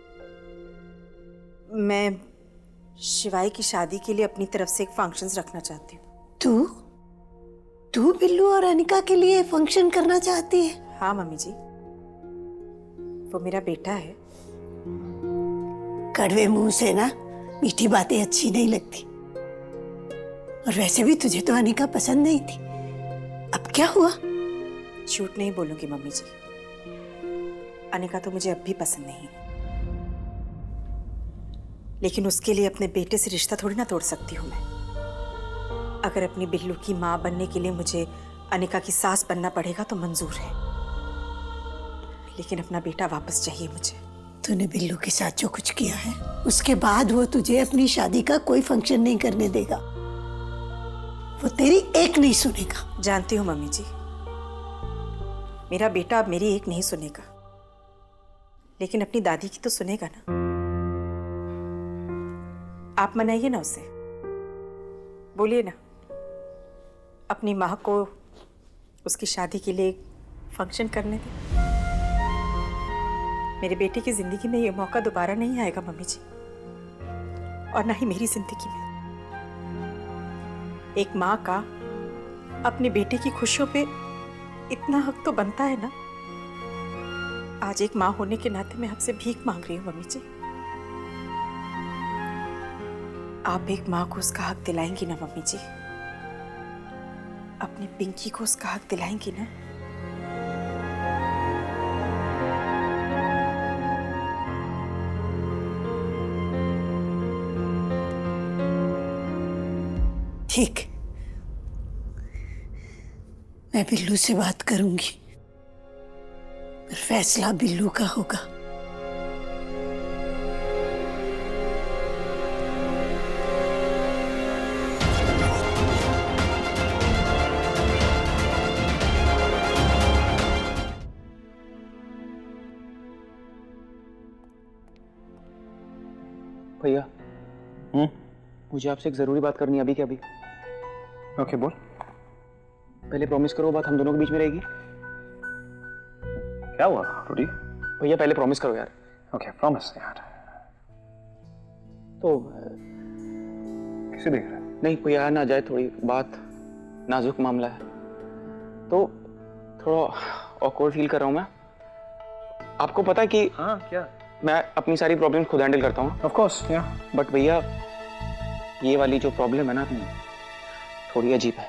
मैं शिवाई की शादी के लिए अपनी तरफ से एक फंक्शंस रखना चाहती हूँ। तू बिल्लू और अनिका के लिए फंक्शन करना चाहती है? हाँ मम्मी जी, वो मेरा बेटा है। कड़वे मुंह से ना मीठी बातें अच्छी नहीं लगती, और वैसे भी तुझे तो अनिका पसंद नहीं थी। अब क्या हुआ? झूठ नहीं बोलूंगी मम्मी जी, अनिका तो मुझे अब भी पसंद नहीं, लेकिन उसके लिए अपने बेटे से रिश्ता थोड़ी ना तोड़ सकती हूँ मैं। अगर अपनी बिल्लू की माँ बनने के लिए मुझे अनिका की सास बनना पड़ेगा तो मंजूर है, लेकिन अपना बेटा वापस चाहिए मुझे। तूने बिल्लू के साथ जो कुछ किया है, उसके बाद वो तुझे अपनी शादी का कोई फंक्शन नहीं करने देगा। वो तेरी एक नहीं सुनेगा। जानती हूँ मम्मी जी, मेरा बेटा अब मेरी एक नहीं सुनेगा, लेकिन अपनी दादी की तो सुनेगा ना। आप मनाइए ना उसे, बोलिए ना अपनी माँ को उसकी शादी के लिए फंक्शन करने दें। मेरे बेटे की जिंदगी में ये मौका दोबारा नहीं आएगा मम्मी जी, और ना ही मेरी जिंदगी में। एक माँ का अपने बेटे की खुशियों पे इतना हक तो बनता है ना। आज एक माँ होने के नाते मैं आपसे भीख मांग रही हूँ मम्मी जी। आप एक माँ को उसका हक दिलाएंगी ना मम्मी जी? अपनी पिंकी को उसका हक दिलाएंगी ना? ठीक, मैं बिल्लू से बात करूंगी, पर फैसला बिल्लू का होगा। भैया मुझे आपसे एक जरूरी बात करनी है अभी के अभी। ओके बोल। पहले प्रॉमिस करो बात हम दोनों के बीच में रहेगी। क्या हुआ रूडी? भैया पहले प्रॉमिस करो यार। ओके प्रॉमिस यार। तो किसे देख रहा है? नहीं कोई आ ना जाए, थोड़ी बात नाजुक मामला है तो थोड़ा ऑकवर्ड फील कर रहा हूँ मैं। आपको पता है कि हाँ क्या? मैं अपनी सारी प्रॉब्लम खुद हैंडल करता हूँ। ऑफ कोर्स या। बट भैया ये वाली जो प्रॉब्लम है ना थोड़ी अजीब है।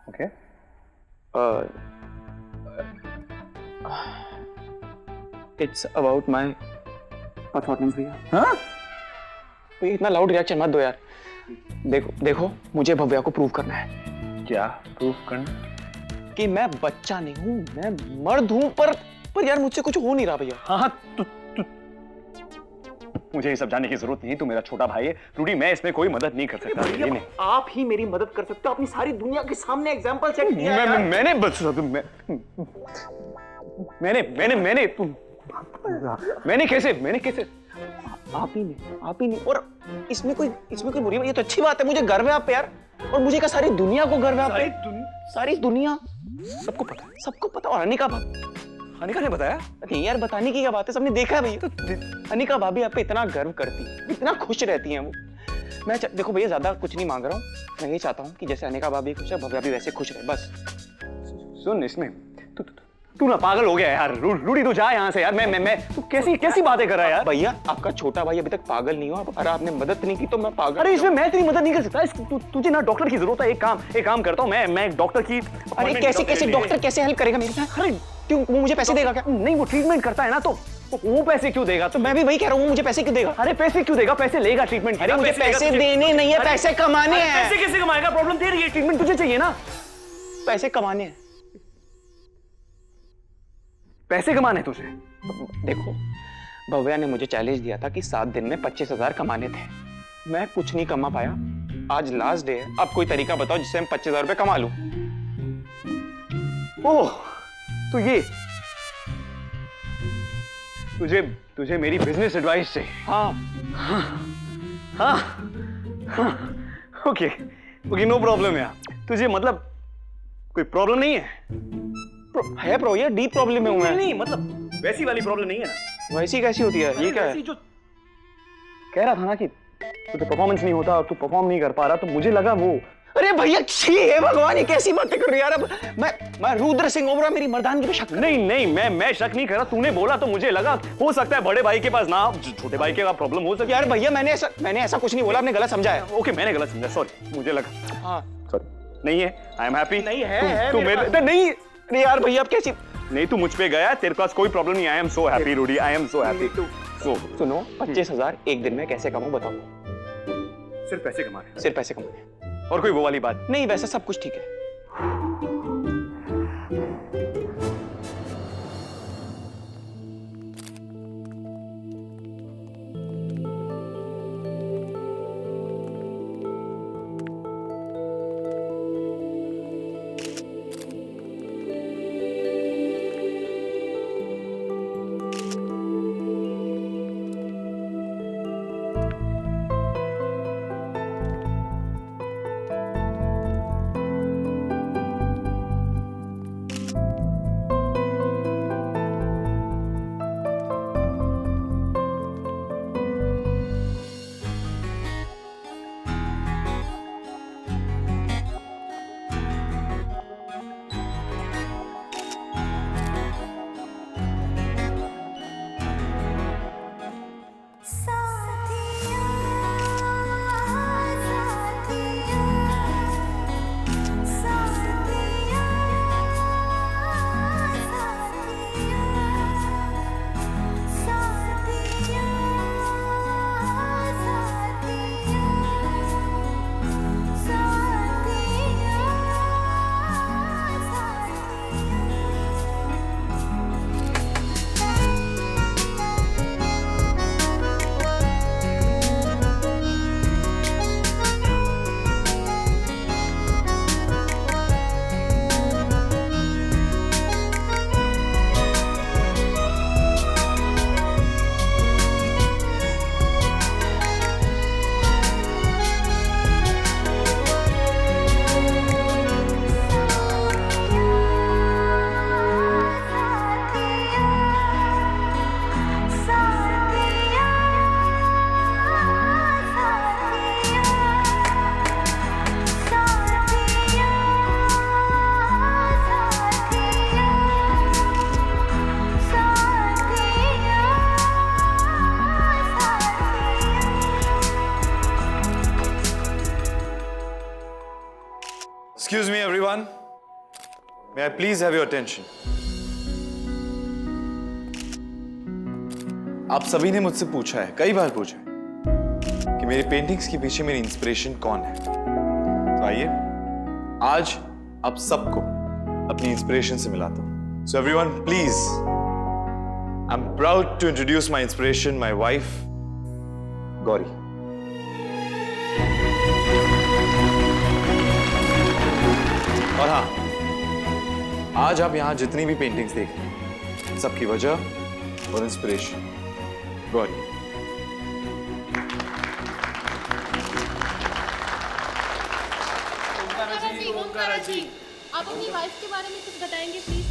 Okay it's about my performance भैया। हाँ? भैया इतना लाउड रिएक्शन मत दो यार। देखो मुझे भव्या को प्रूव करना है। क्या प्रूव करना? कि मैं बच्चा नहीं हूँ, मैं मर्द हूँ। पर यार मुझसे कुछ हो नहीं रहा भैया। हाँ तू मुझे ये सब जानने की जरूरत नहीं, तू मेरा छोटा भाई है रूडी, मैं इसमें कोई मदद नहीं कर सकता। भैया आप ही मेरी मदद कर सकते हो, अपनी सारी दुनिया के सामने एग्जांपल सेट किया है यार। मैंने कैसे आप ही ने। और इसमें कोई बुरी बात, ये तो अच्छी बात है। मुझे गर्व है आप पे यार, और मुझे क्या सारी दुनिया को गर्व है आप पे। सारी दुनिया सबको पता। और अनिका ने बताया? नहीं यार बताने की क्या बात है, सबने देखा है भैया। तो अनिका भाभी आप पे इतना गर्व करती है, इतना खुश रहती हैं वो। मैं देखो भैया ज्यादा कुछ नहीं मांग रहा हूँ, मैं ये चाहता हूँ कि जैसे अनिका भाभी खुश है भव्या भी वैसे खुश रहे बस। सुन इसमें तू ना पागल हो गया यार। रूडी तू जा यहाँ से यार। मैं तू कैसी बातें कर रहा है यार? भैया आपका छोटा भाई अभी तक पागल नहीं हुआ, अगर आपने मदद नहीं की तो मैं पागल। अरे इसमें मैं तेरी मदद नहीं कर सकता। तुझे ना डॉक्टर की जरूरत है। एक काम करता हूँ मैं एक डॉक्टर की। अरे कैसे डॉक्टर कैसे हेल्प करेगा मेरे साथ? अरे क्यों, वो मुझे पैसे देगा क्या? नहीं वो ट्रीटमेंट करता है ना, तो वो पैसे क्यों देगा? तो मैं भी वही कह रहा हूँ, वो मुझे पैसे क्यों देगा? अरे पैसे क्यों देगा? पैसे लेगा ट्रीटमेंट। अरे मुझे पैसे देने नहीं है, पैसे कमाने हैं। पैसे कैसे कमाएगा? प्रॉब्लम तेरी है, ट्रीटमेंट तुझे चाहिए ना। पैसे कमाने हैं। पैसे कमाने तुझे? देखो भव्या ने मुझे चैलेंज दिया था कि 7 दिन में 25,000 कमाने थे। मैं कुछ नहीं कमा पाया, आज लास्ट डे है। अब कोई तरीका बताओ जिससे मैं 25,000 रुपए कमा लूं। ओह तो ये तुझे मेरी बिजनेस एडवाइस चाहिए? हाँ ओके नो प्रॉब्लम यार। तुझे मतलब कोई प्रॉब्लम नहीं है ब्रो, ये डीप प्रॉब्लम में हूं मैं। नहीं मतलब वैसी वाली प्रॉब्लम नहीं है ना। वैसी कैसी होती है? ये क्या है? जो कह रहा था ना कि तुझे परफॉर्मेंस नहीं होता और तू परफॉर्म नहीं कर पा रहा, तो मुझे लगा वो। अरे भैया छी है भगवान, ये कैसी बातें कर रही है यार। मैं रुद्र सिंह ओबरा, मेरी मर्दानगी पे शक। नहीं मैं शक नहीं कर रहा। तूने बोला तो मुझे लगा हो सकता है बड़े भाई के पास ना, छोटे भाई के प्रॉब्लम हो सकती है। यार भैया मैंने ऐसा कुछ नहीं बोला, आपने गलत समझा है। ओके मैंने गलत समझा, सॉरी। मुझे लगा हाँ सॉरी। नहीं है, आई एम हैप्पी। नहीं है तू मेरे नहीं। अरे यार भैया आप कैसी? नहीं तू मुझ पे गया, तेरे पास कोई प्रॉब्लम नहीं। I am so happy Rudy, I am so happy. सुनो 25,000 एक दिन में कैसे कमाऊं बताओ? सिर्फ पैसे कमाने? सिर्फ पैसे कमाने, और कोई वो वाली बात नहीं? वैसे सब कुछ ठीक है। Excuse me, everyone. May I please have your attention? आप सभी ने मुझसे पूछा है, कई बार पूछा है, कि मेरी पेंटिंग्स के पीछे मेरी इंस्पिरेशन कौन है। तो आइए, आज आप सबको अपनी इंस्पिरेशन से मिलाता हूं। So everyone, please, I'm proud to introduce my inspiration, my wife, Gauri. और हाँ, आज आप यहां जितनी भी पेंटिंग्स देख रहे हैं, सबकी वजह और इंस्पिरेशन गौरी। ओमकारा जी, आप अपनी वाइफ के बारे में कुछ बताएंगे प्लीज?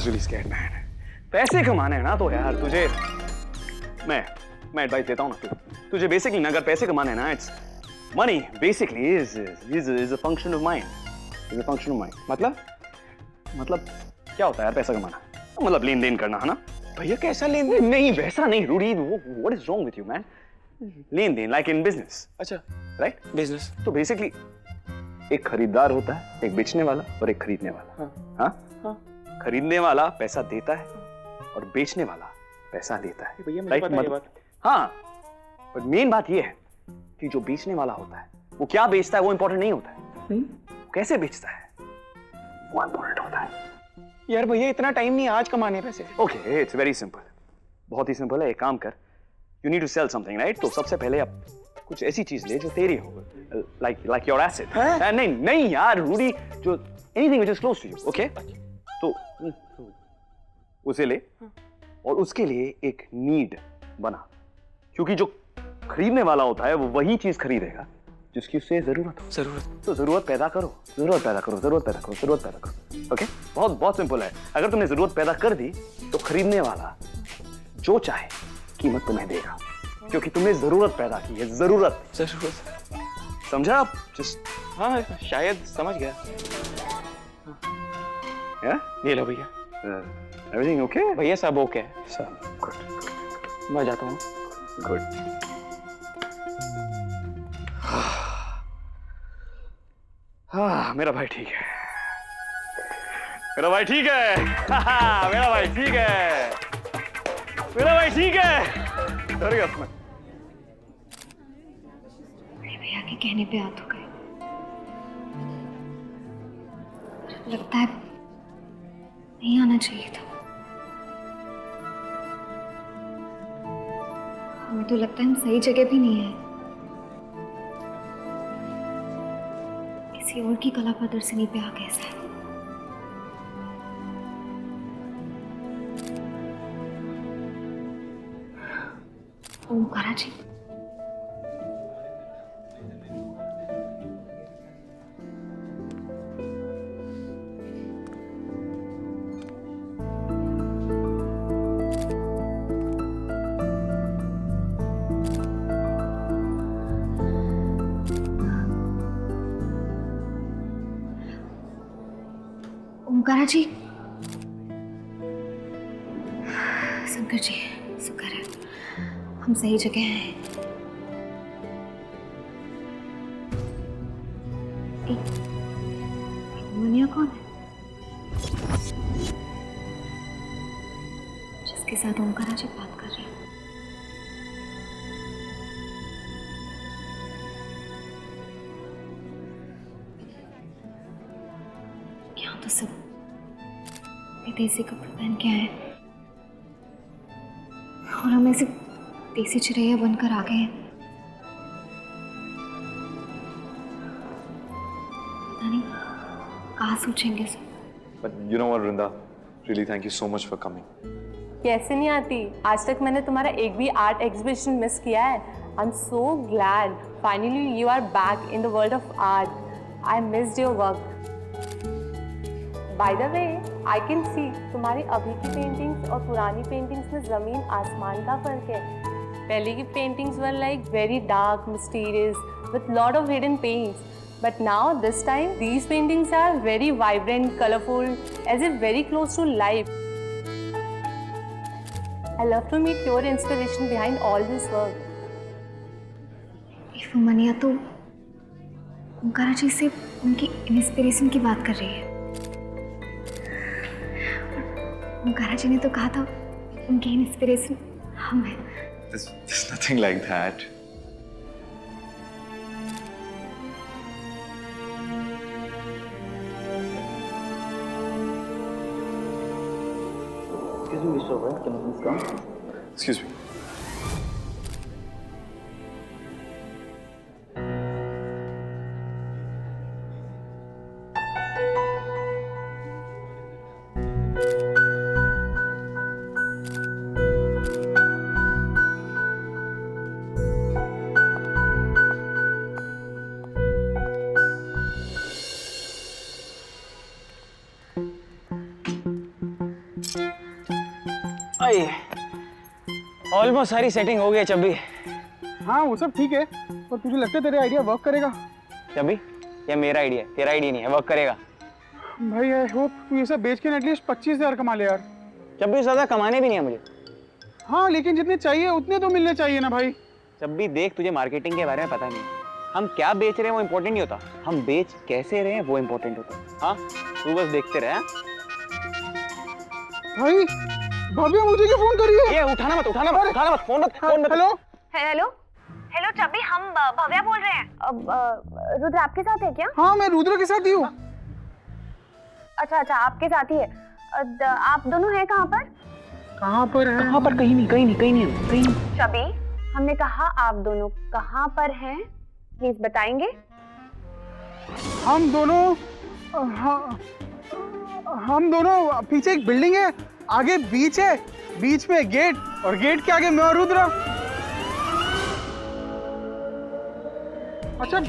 really scared, man. पैसे कमाने हैं ना तो यार तुझे मैं एडवाइस देता हूँ ना तुझे बेसिकली ना अगर पैसे कमाने हैं ना it's money basically is a function of mind is a function of mind मतलब क्या होता है यार पैसा कमाना मतलब लेन देन करना है ना भैया कैसा लेन देन नहीं वैसा नहीं रूढ़ी what is wrong with you man लेन देन लाइक इन बिजनेस अच्छा राइट बिजनेस तो बेसिकली एक खरीदार होता है एक बेचने वाला और एक खरीदने वाला हाँ खरीदने वाला पैसा देता है और बेचने वाला पैसा लेता है भैया मुझे पता है ये बात हाँ पर मेन बात ये है कि जो बेचने वाला होता है वो क्या बेचता है वो इंपॉर्टेंट नहीं होता है कैसे बेचता है वो इंपॉर्टेंट होता है यार भैया इतना टाइम नहीं आज कमाने पैसे ओके इट्स वेरी सिंपल बहुत ही सिंपल है एक काम कर you need to sell something right तो सबसे पहले आप कुछ ऐसी चीज ले जो तेरी हो लाइक योर एसेट नहीं यार रूडी जो anything which is close to you okay तो उसे ले और उसके लिए एक नीड बना क्योंकि जो खरीदने वाला होता है वो वही चीज खरीदेगा जिसकी उससे जरूरत हो तो जरूरत पैदा करो ओके बहुत सिंपल है अगर तुमने जरूरत पैदा कर दी तो खरीदने वाला जो चाहे कीमत तुम्हें देगा क्योंकि तुमने जरूरत पैदा की है जरूरत समझा आप जस्ट हाँ शायद समझ गया ये लो भैया एवरीथिंग ओके भैया सब ओके सब गुड मैं जाता हूँ गुड हाँ मेरा भाई ठीक है मेरा भाई ठीक है मेरा भाई ठीक है मेरा भाई ठीक है डर गया मैं भैया के कहने पे आ तो गए लगता है नहीं आना चाहिए था हमें तो लगता है हम सही जगह भी नहीं है किसी और की कला प्रदर्शनी पे आ गए शायद ओमकारा जी ओंकारा जी, शंकर जी, शुक्र है हम सही जगह हैं। मुनिया कौन है? जिसके साथ ओंकारा जी बात कर रहे हैं। यहाँ तो सब विदेशी कपड़े पहन के आए और हम ऐसे देसी चिड़ैया बनकर आ गए हैं। नानी कहाँ सोचेंगे सब? But you know what, Vrinda? Really, thank you so much for coming. कैसे नहीं आती? आज तक मैंने तुम्हारा एक भी आर्ट एग्जीबिशन मिस किया है। I'm so glad finally you are back in the world of art. I missed your work. By the way, I can see तुम्हारी अभी की पेंटिंग्स और पुरानी पेंटिंग्स में जमीन आसमान का फर्क है। पहले की paintings were like very dark, mysterious, with lot of hidden pains. But now, this time, these paintings are very vibrant, colorful, as if very close to life. I love to meet your inspiration behind all this work. If मनिया तो ओंकारा जी से उनकी inspiration की बात कर रही है। ओंकारा जी ने तो कहा था उनकी इंस्पिरेशन हम हैं। There's nothing like that. Excuse me, Mr. White, can I please come? Excuse me. Almost सारी सेटिंग हो गई है चब्बी। हाँ वो सब ठीक है, पर तुझे लगता है तेरा आइडिया वर्क करेगा? चब्बी ये मेरा आइडिया है, तेरा आइडिया नहीं है, वर्क करेगा। भाई आई होप तू ये सब बेच के एटलीस्ट 25,000 कमा ले यार। चब्बी ज़्यादा कमाने भी नहीं है मुझे। हाँ लेकिन जितने चाहिए उतने तो मिलने चाहिए ना भाई। चब्बी देख, तुझे मार्केटिंग के बारे में पता नहीं। हम क्या बेच रहे हैं वो इम्पोर्टेंट नहीं होता, हम बेच कैसे रहे हैं वो इम्पोर्टेंट होता है। हाँ तू बस देखते रहे। भाई भाभी मुझे क्यों फोन कर रही है? ये उठाना मत, उठाना मत, उठाना मत, फोन मत, फोन मत। हेलो हेलो हेलो चब्बी, हम भव्या बोल रहे हैं। अब रुद्र आपके साथ है क्या? हाँ मैं रुद्र के साथ ही हूँ। अच्छा अच्छा आपके साथ ही है। आप दोनों हैं कहाँ पर? कहाँ पर है? कहाँ पर? कहीं नहीं, कहीं नहीं, कहीं नहीं, कहीं नहीं। चब्बी हमने कहा आप दोनों कहाँ पर हैं, प्लीज बताएंगे। हम दोनों हम दोनों पीछे एक बिल्डिंग है, आगे बीच है, बीच में गेट और गेट के आगे मैं और रुद्र। अच्छा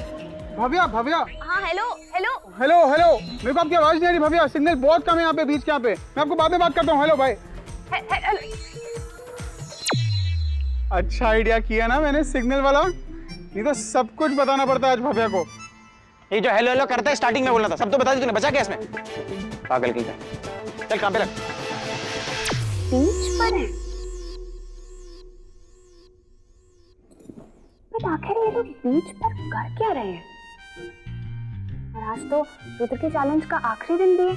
भव्या भव्या। हाँ हेलो हेलो हेलो हेलो, मेरे को आपकी आवाज नहीं आ रही भव्या, सिग्नल बहुत कम है यहाँ पे बीच के यहाँ पे। मैं आपको बाद में बात करता हूँ। हेलो भाई। अच्छा आइडिया किया ना मैंने सिग्नल वाला, नहीं तो सब कुछ बताना पड़ता है आज भव्या को। ये जो हेलो हेलो करता है स्टार्टिंग में बोलना था, सब तो बता दी तूने, बचा क्या इसमें? पागल की का। चल काम पे लग। बीच पर है, पर आखिर ये लोग बीच पर कर क्या रहे हैं? और आज तो रुद्र के चैलेंज का आखिरी दिन भी है।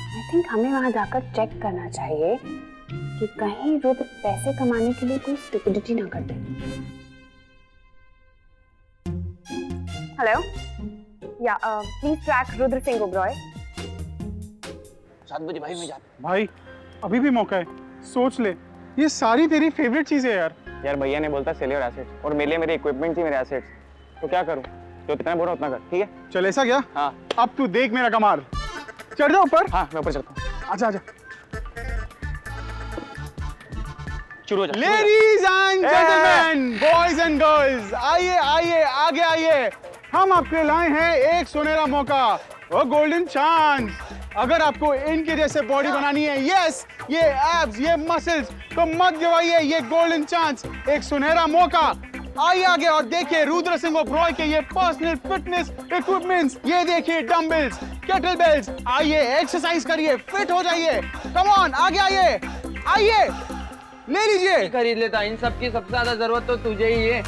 आई थिंक हमें वहां जाकर चेक करना चाहिए कि कहीं रुद्र पैसे कमाने के लिए कोई स्टुपिडिटी ना कर दे। हेलो या प्लीज ट्रैक रुद्र सिंह ओबरॉय। 7 बजे भाई मैं जाता। भाई अभी भी मौका है, सोच ले, ये सारी तेरी फेवरेट चीजें यार। यार भैया ने बोलता सेल योर एसेट्स, और मेरे लिए मेरे इक्विपमेंट ही मेरे एसेट्स, तो क्या करूं? जो इतना बोल रहा उतना कर, ठीक है? चल ऐसा क्या? हाँ अब तू देख मेरा कमाल। चढ़ जा ऊपर। हाँ मैं ऊपर चलता हूँ। आजा आजा। शुरू हो जा। Ladies and gentleman, boys and girls, आइए आइए आगे आइए, हम आपके लाए हैं एक सुनहरा मौका, वो गोल्डन चांस। अगर आपको इनके जैसे बॉडी बनानी है, यस ये एब्स, ये मसल्स, तो मत गवाइए ये गोल्डन चांस, एक सुनहरा मौका। आइए आगे और देखिए रुद्र सिंह ओबरॉय के ये पर्सनल फिटनेस इक्विपमेंट्स। ये देखिए डंबल्स, केटल बेल्स। आइए एक्सरसाइज करिए, फिट हो जाइए। कम ऑन, आगे आइए, आइए ले लीजिए। खरीद लेता, इन सब की सबसे ज्यादा जरूरत तो तुझे ही है।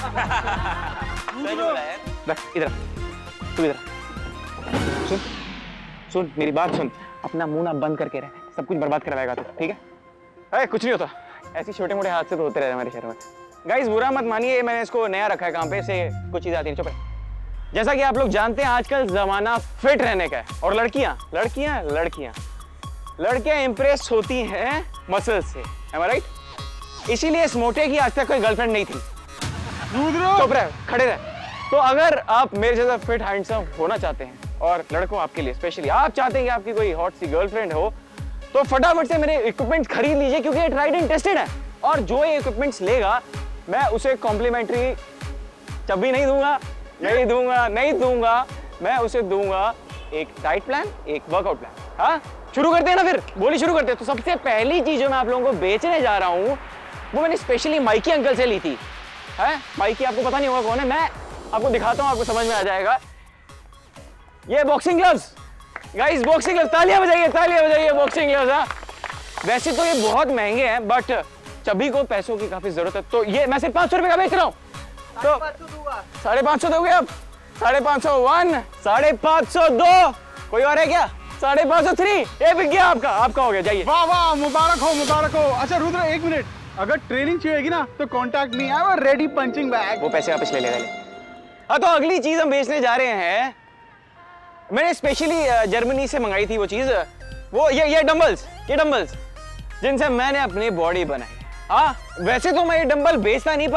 इधर तू इधर सुन, सुन मेरी बात सुन। अपना मुंह ना बंद करके रह, सब कुछ बर्बाद करवाएगा तू, ठीक है? अरे कुछ नहीं होता, ऐसी छोटे मोटे हादसे तो होते रहते हमारे शहर में। गाइस बुरा मत मानिए, मैंने इसको नया रखा है काम पे, से कुछ चीज़ आती है। चुप रहे। जैसा कि आप लोग जानते हैं आजकल जमाना फिट रहने का है, और लड़कियां इंप्रेस होती हैं मसल्स से, am I right? इसीलिए इस मोटे की आज तक कोई गर्लफ्रेंड नहीं थी। चुप रहे, खड़े रहे। तो अगर आप मेरे जैसा फिट हैंडसम होना चाहते हैं, और लड़कों आपके लिए स्पेशली आप चाहते हैं कि आपकी कोई हॉट सी गर्लफ्रेंड हो, तो फटाफट से मेरे इक्विपमेंट्स खरीद लीजिए, क्योंकि ये ट्राइड एंड टेस्टेड है। और जो ये इक्विपमेंट्स लेगा मैं उसे कॉम्प्लीमेंट्री चब्बी नहीं दूंगा, मैं उसे दूंगा एक डाइट प्लान, एक वर्कआउट प्लान। हाँ, शुरू करते हैं ना, फिर बोली शुरू करते हैं। तो सबसे पहली चीज जो मैं आप लोगों को बेचने जा रहा हूँ वो मैंने स्पेशली माइकी अंकल से ली थी। है माइकी, आपको पता नहीं होगा कौन है, मैं आपको दिखाता हूँ, आपको समझ में आ जाएगा। ये boxing gloves, guys boxing gloves, तालियां बजाइए बॉक्सिंग ग्लव्स। हाँ, वैसे तो ये बहुत महंगे हैं, बट सभी को पैसों की काफी जरूरत है, तो ये मैं सिर्फ 500 रुपए का बेच रहा हूँ। तो 550 दोगे आप? 550 550 2, कोई और है क्या? 550 ये बिक गया आपका हो गया, जाइए। वाह वाह, मुबारक हो। अच्छा रुद्र, एक मिनट, अगर ट्रेनिंग चाहिएगी ना तो contact me, I am ready punching bag. वो पैसे वापस ले लेगा। हाँ, तो अगली चीज हम बेचने जा रहे हैं, मैंने स्पेशली जर्मनी से मंगाई थी वो चीज, वो ये डंबल्स जिनसे मैंने अपनी बॉडी बनाई। हाँ, वैसे तो मैं ये डंबल बेचता नहीं,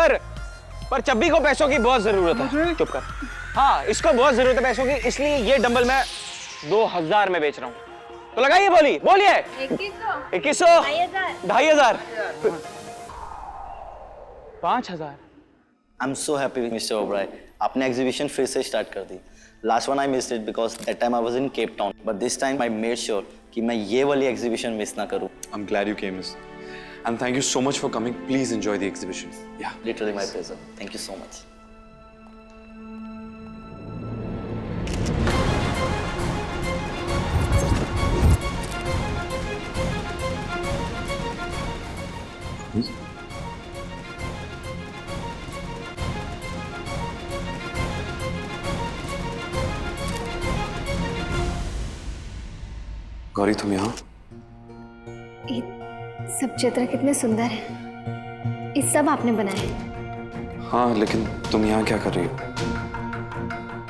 पर चब्बी को पैसों की बहुत जरूरत है। चुप कर। हाँ, इसको बहुत जरूरत है पैसों की, इसलिए ये डंबल मैं 2000 में बेच रहा हूँ। तो लगाइए, बोलिए 2100 2500 5000। I am so happy mister Oberoi, आपने एग्जीबिशन फिर से स्टार्ट कर दी। Last one I missed it because that time I was in Cape Town, but this time I made sure कि मैं ये वाली एग्जीबिशन मिस ना करूं। I am glad you came and thank you so much for coming. Please enjoy the exhibition. Yeah, literally my pleasure. Thank you so much. Gauri, तुम यहाँ? सब चित्र कितने सुंदर हैं। ये सब आपने बनाए? हाँ, लेकिन तुम यहाँ क्या कर रही हो?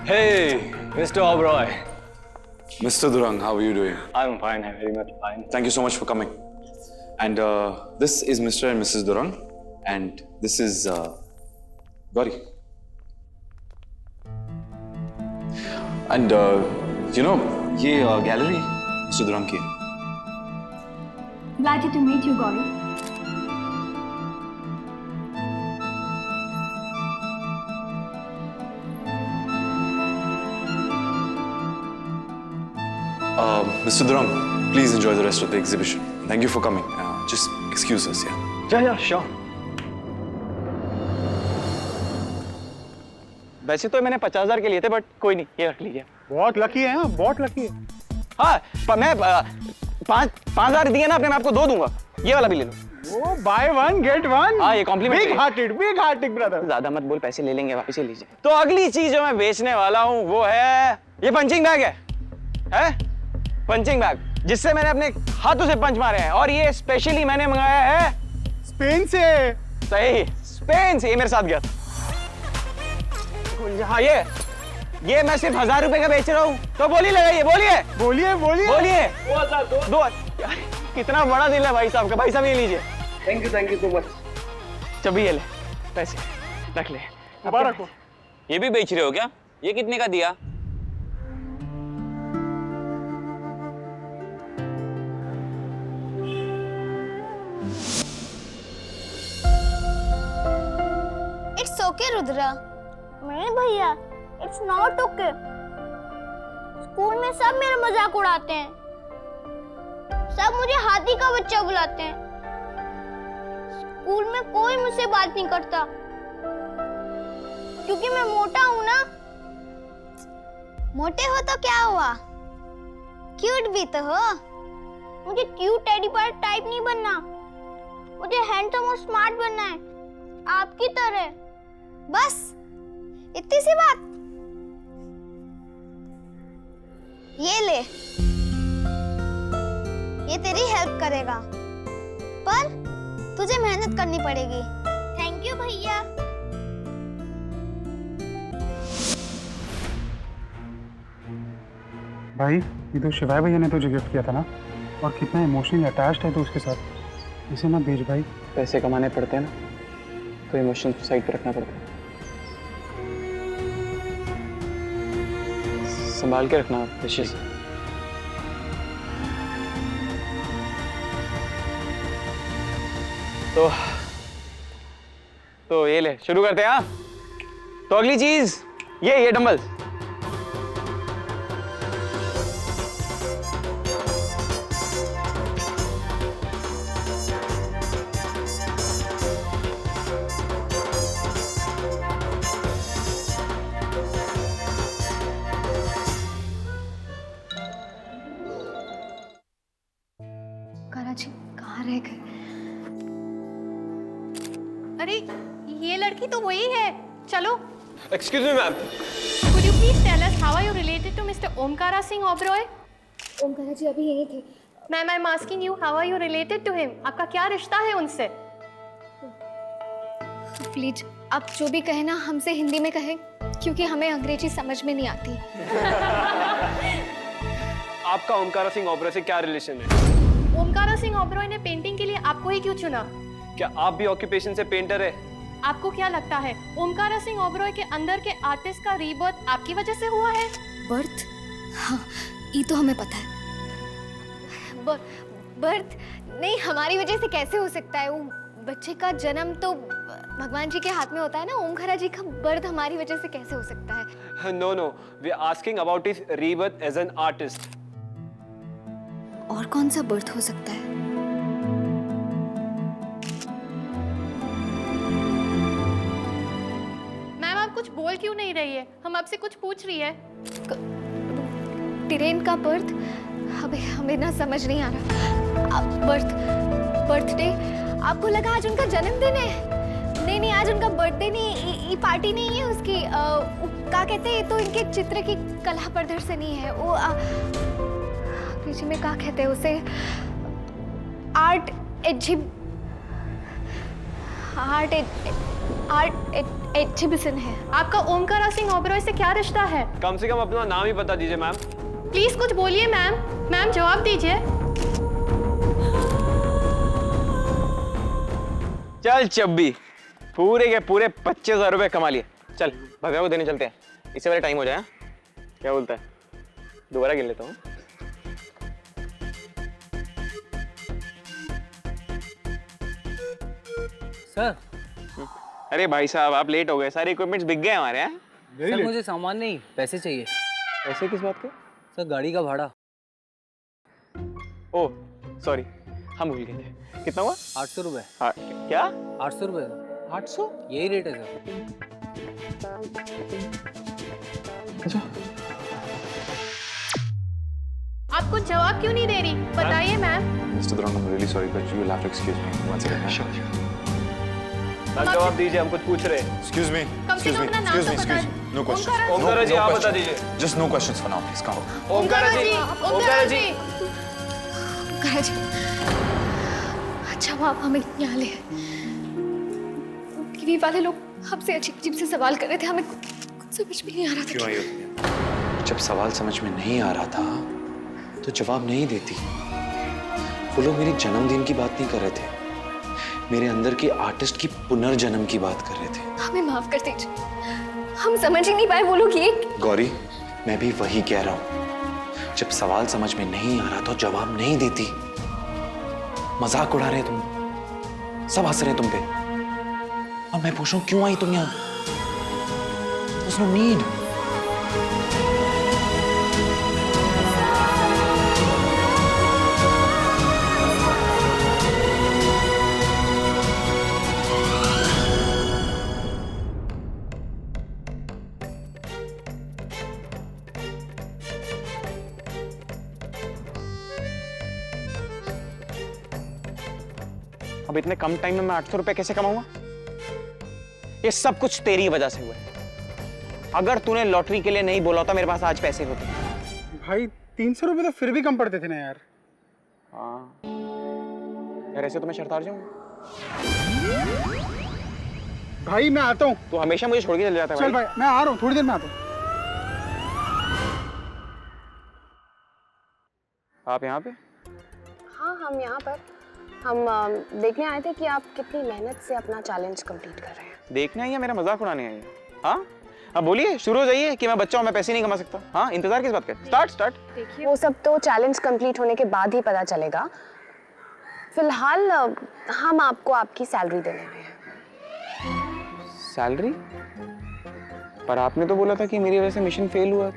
Hey, Mr. Oberoi. Mr. Durang, how are you doing? I'm fine, I'm very much fine. Thank you so much for coming. And this is Mr. and Mrs. Durang, and this is Gauri. And you know, ये gallery Mr. Durang की है. Glad to meet you, Gauri. Mr. Durang, please enjoy the rest of the exhibition. Thank you for coming. Just excuse us, yeah. Yeah, sure. वैसे तो मैंने 50,000 के लिए थे, but कोई नहीं, ये रख लीजिए। बहुत लकी है, हाँ, बहुत लकी है। हाँ, मैं 5,000 दिए ना, अपने मैं आपको 2 दूंगा। ये वाला भी ले लो। वो buy one get one। हाँ, ये कॉम्प्लीमेंट। Big hearted brother. ज्यादा मत बोल, पैसे ले लेंगे, वापस ले लीजिए। तो अगली चीज जो मैं बेचने वाला हूँ वो है ये पंचिंग बैग है? पंचिंग बैग, जिससे मैंने अपने हाथों से पंच मारे हैं, और ये स्पेशली मैंने मंगाया है स्पेन से। सही, स्पेन से। ये मेरे साथ गया था। हाँ, ये मैं सिर्फ 1000 रुपए का बेच रहा हूँ, तो बोलिए लगाइए, बोलिए। दो। कितना बड़ा दिल है भाई साहब का। भाई साहब ये लीजिए। Thank you so much. चलिए, ये ले पैसे, रख ले। मुबारक हो। ये भी बेच रहे हो क्या? ये कितने का दिया? It's okay, Rudra. नहीं भैया, it's not okay। स्कूल में सब मेरा मजाक उड़ाते हैं, सब मुझे हाथी का बच्चा बुलाते हैं। स्कूल में कोई मुझसे बात नहीं करता। क्योंकि मैं मोटा हूँ ना। मोटे हो तो क्या हुआ, क्यूट भी तो हो। मुझे क्यूट टेडी बेयर टाइप नहीं बनना, मुझे हैंडसम और स्मार्ट बनना है, आपकी तरह। बस इतनी सी बात। ये ले, ये तेरी हेल्प करेगा, पर तुझे मेहनत करनी पड़ेगी। थैंक यू भैया। भाई ये तो शिवाय भैया ने तुझे गिफ्ट किया था ना, और कितना इमोशनली अटैच्ड है तो उसके साथ। इसे ना बेच भाई। पैसे कमाने पड़ते हैं ना, तो इमोशंस को साइड पे रखना पड़ता है। संभाल के रखना विशेष। तो ये ले, शुरू करते हैं। हाँ, तो अगली चीज ये डंबल्स। कराची कहाँ रह गए? अरे ये लड़की तो वही है, चलो। Excuse me ma'am. Could you please tell us how are you related to Mr. Omkara Singh Oberoi? Omkara ji अभी यही थे। Ma'am, I am asking you how are you related to him? आपका क्या रिश्ता है उनसे? प्लीज आप जो भी कहें ना हमसे हिंदी में कहें, क्योंकि हमें अंग्रेजी समझ में नहीं आती। आपका ओमकारा सिंह ओबरॉय से क्या रिलेशन है? ओमकारा सिंह ओबरॉय ने पेंटिंग के लिए आपको ही क्यों चुना? क्या आप भी ऑक्यूपेशन से पेंटर है? आपको क्या लगता है ओमकारा सिंह ओबरॉय के अंदर के आर्टिस्ट का रीबर्थ आपकी वजह से हुआ है? बर्थ? हाँ, ये तो हमें पता है। बर्थ नहीं, हमारी वजह से कैसे हो सकता है? वो बच्चे का जन्म तो भगवान जी के हाथ में होता है ना। ओमकारा जी का बर्थ हमारी वजह से कैसे हो सकता है? No no, we are asking about his rebirth as an artist. और कौन सा बर्थ हो सकता है? मैम, आप कुछ बोल क्यों नहीं रही है? हम आपसे कुछ पूछ रही है। टिरेन का बर्थ? हमें ना समझ नहीं आ रहा। बर्थडे? आपको लगा आज उनका जन्मदिन है? नहीं, आज उनका बर्थडे नहीं, ये पार्टी नहीं है उसकी। क्या कहते हैं, ये तो इनके चित्र की कला प्रदर्शनी है। वो अंग्रेजी में क्या कहते हैं उसे? आर्ट एग्जिबिशन है। आपका ओमकारा सिंह ओबरॉय से क्या रिश्ता है? कम से कम अपना नाम ही बता दीजिए मैम। प्लीज कुछ बोलिए मैम। मैम जवाब दीजिए। चल चब्बी, पूरे के पूरे 25,000 रुपए कमा लिए। चल भव्या को देने चलते हैं, इससे पहले टाइम हो जाए। क्या बोलता है? दोबारा गिन लेता हूँ। सर। अरे भाई साहब, आप लेट हो गए, सारे इक्विपमेंट्स बिक गए हमारे यहाँ। सर मुझे सामान नहीं, पैसे चाहिए। पैसे किस बात के? सर गाड़ी का भाड़ा। ओह सॉरी, हम भूल गए थे। कितना हुआ? 800 रुपए। क्या? 800 रुपए। 800? यही रेट है सर। अच्छा, आप कुछ जवाब क्यों नहीं दे रही? बताइए ma'am. Mr. Durrang, I'm really sorry, but you'll have to excuse me. One second. Sure. जवाब दीजिए, हम कुछ पूछ रहे हैं। Excuse me. कम से कम अपना नाम तो बता। No questions. ओमकारा जी, आप बता दीजिए। Just no questions for now, please. Come on. Omkara जी, ओमकारा जी। ओमकारा जी, अच्छा वो आप हमें यहाँ ले आए। टीवी वाले लोग हमसे अजीब से सवाल कर रहे थे, हमें कुछ समझ में नहीं आ रहा था। क्यों आई हो तुम? जब सवाल समझ में नहीं आ रहा था तो जवाब नहीं देती। वो लोग मेरे जन्मदिन की बात नहीं कर रहे थे, मेरे अंदर के आर्टिस्ट की पुनर्जन्म की बात कर रहे थे। हमें माफ कर दीजिए, हम समझ ही नहीं पाए वो लोग ये। गौरी, मैं भी वही कह रहा हूँ। जब सवाल समझ में नहीं आ रहा तो जवाब नहीं देती। मजाक उड़ा रहे तुम, सब हंस रहे तुम पे, और मैं पूछ रहा हूँ क्यों आई तुम यहाँ? There's no need. अब इतने कम टाइम में मैं 800 रुपए कैसे कमाऊंगा? ये सब कुछ तेरी वजह से हुआ है। अगर तूने लॉटरी के लिए नहीं बोला होता मेरे पास आज पैसे होते। भाई 300 रुपए तो फिर भी कम पड़ते थे ना यार। हाँ यार, ऐसे तो मैं शर्त हार जाऊंगा। भाई मैं आता हूँ। तू हमेशा मुझे छोड़ के चले जाता है। चल भाई मैं आ रहा हूँ, थोड़ी देर में आता हूँ। आप यहाँ पे? हाँ, हम यहाँ पर हम देखने आए थे कि आप कितनी मेहनत से अपना चैलेंज कंप्लीट कर रहे हैं। देखने आई है, मेरा मजाक उड़ाने आई है? हाँ अब बोलिए, शुरू हो जाइए कि मैं बच्चा हूँ, मैं पैसे नहीं कमा सकता। हाँ, इंतजार किस बात का? स्टार्ट। देखिए, वो सब तो चैलेंज कंप्लीट होने के बाद ही पता चलेगा। फिलहाल हम आपको आपकी सैलरी देने आए हैं। सैलरी? पर आपने तो बोला था कि मेरी वजह से मिशन फेल हुआ।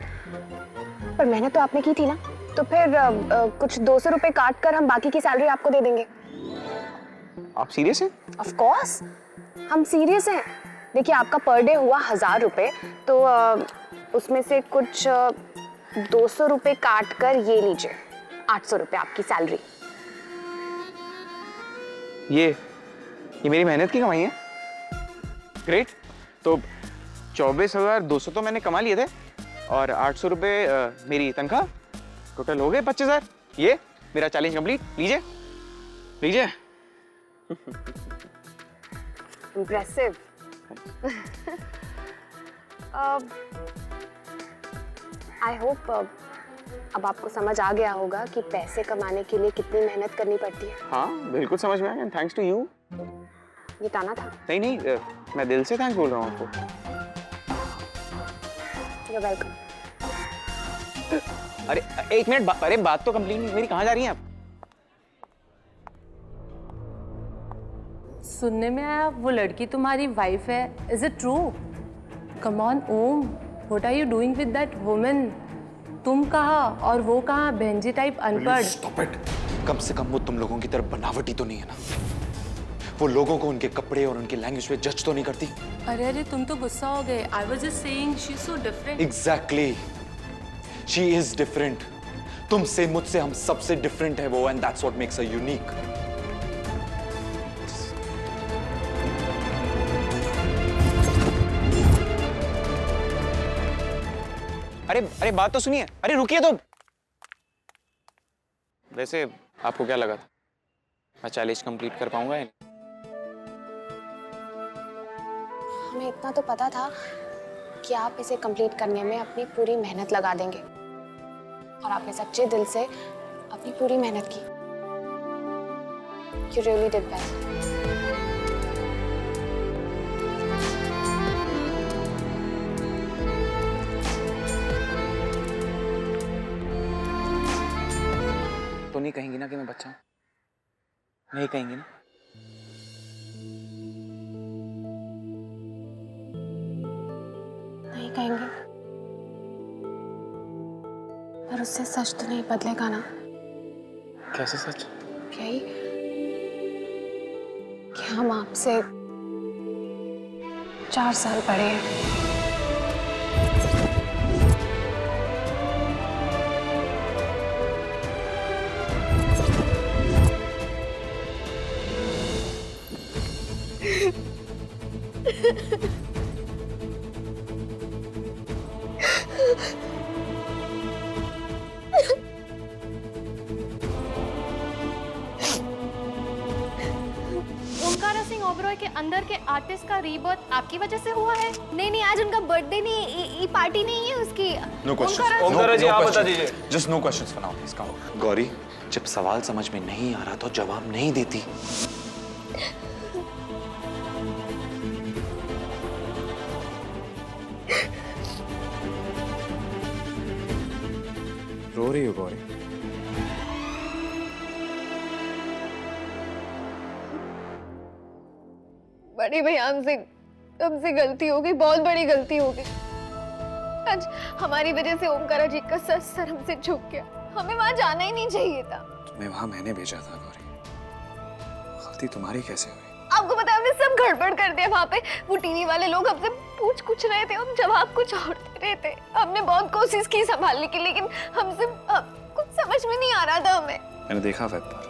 पर मेहनत तो आपने की थी ना, तो फिर कुछ 200 रुपए काट कर हम बाकी की सैलरी आपको दे देंगे। आप सीरियस हैं? ऑफ कोर्स हम सीरियस हैं। देखिए, आपका पर डे हुआ 1000 रुपए, तो उसमें से कुछ 200 रुपए काट कर ये लीजिए, 800 रुपए आपकी सैलरी। ये मेरी मेहनत की कमाई है। ग्रेट। तो 24,200 तो मैंने कमा लिए थे और 800 रुपए मेरी तनख्वाह, टोटल हो गए 25,000। ये मेरा चैलेंज कंप्लीट। लीजिए। इम्प्रेसिव। आई होप अब आपको समझ आ गया होगा कि पैसे कमाने के लिए कितनी मेहनत करनी पड़ती है। हाँ बिल्कुल समझ में आया, एंड थैंक्स टू यू। ये ताना था? नहीं, मैं दिल से थैंक्स बोल रहा हूँ आपको। You're welcome। अरे एक मिनट, अरे बात तो कंप्लीट नहीं मेरी। कहाँ जा रही हैं आप? सुनने में आया वो लड़की तुम्हारी वाइफ है। Is it true? Come on Om, what are you doing with that woman? तुम कहाँ और वो कहाँ, बहनजी टाइप अनपढ़। Stop it. कम से कम वो तुम लोगों की तरफ बनावटी तो नहीं है ना? वो लोगों को उनके कपड़े और उनकी लैंग्वेज पे जज तो नहीं करती? अरे तुम तो गुस्सा हो गए। I was just saying she is so different. Exactly, she is different. तुमसे, मुझसे, हम सबसे डिफरेंट है वो, and that's what makes her unique. अरे बात तो सुनिए। अरे रुकिए तो। वैसे आपको क्या लगा था मैं चैलेंज कंप्लीट कर पाऊंगा? हमें इतना तो पता था कि आप इसे कंप्लीट करने में अपनी पूरी मेहनत लगा देंगे, और आपने सच्चे दिल से अपनी पूरी मेहनत की। You really did well। तो नहीं कहेंगी ना कि मैं बच्चा हूं? नहीं कहेंगी ना? नहीं कहेंगे, पर उससे सच तो नहीं बदलेगा ना? कैसे सच? यही कि हम आपसे 4 साल बड़े हैं। ओमकारा सिंह ओबरॉय के अंदर के आर्टिस्ट का रीबर्थ आपकी वजह से हुआ है? नहीं, आज उनका बर्थडे नहीं, ये पार्टी नहीं है उसकी। Know questions. ओमकारा जी आप बता दीजिए। Just no questions for now, please come. Gauri, जब सवाल समझ में नहीं आ रहा तो जवाब नहीं देती। रो रही हो गौरी? बड़ी भैया, हमसे गलती हो गई, बहुत बड़ी गलती हो गई। आज हमारी वजह से ओमकारा जी का सर हमसे झुक गया। हमें वहां जाना ही नहीं चाहिए था। तुम्हें वहां मैंने भेजा था गौरी, गलती तुम्हारी कैसे हुई? आपको पता है, हमने सब गड़बड़ कर दिया वहां पे। वो टीवी वाले लोग हमसे पूछ कुछ रहे थे, हम जवाब कुछ और दे रहे थे। हमने बहुत कोशिश की संभालने की, लेकिन हमसे कुछ समझ में नहीं आ रहा था हमें। मैंने देखा वेब पर,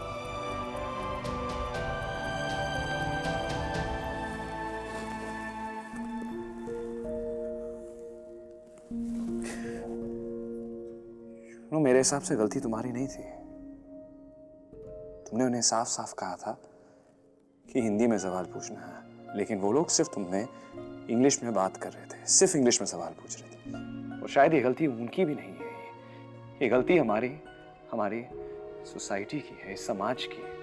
मेरे हिसाब से गलती तुम्हारी नहीं थी। तुमने उन्हें साफ साफ कहा था कि हिंदी में सवाल पूछना है, लेकिन वो लोग सिर्फ तुमने इंग्लिश में बात कर रहे थे, सिर्फ इंग्लिश में सवाल पूछ रहे थे। और शायद ये गलती उनकी भी नहीं है, ये गलती हमारी सोसाइटी की है, समाज की है।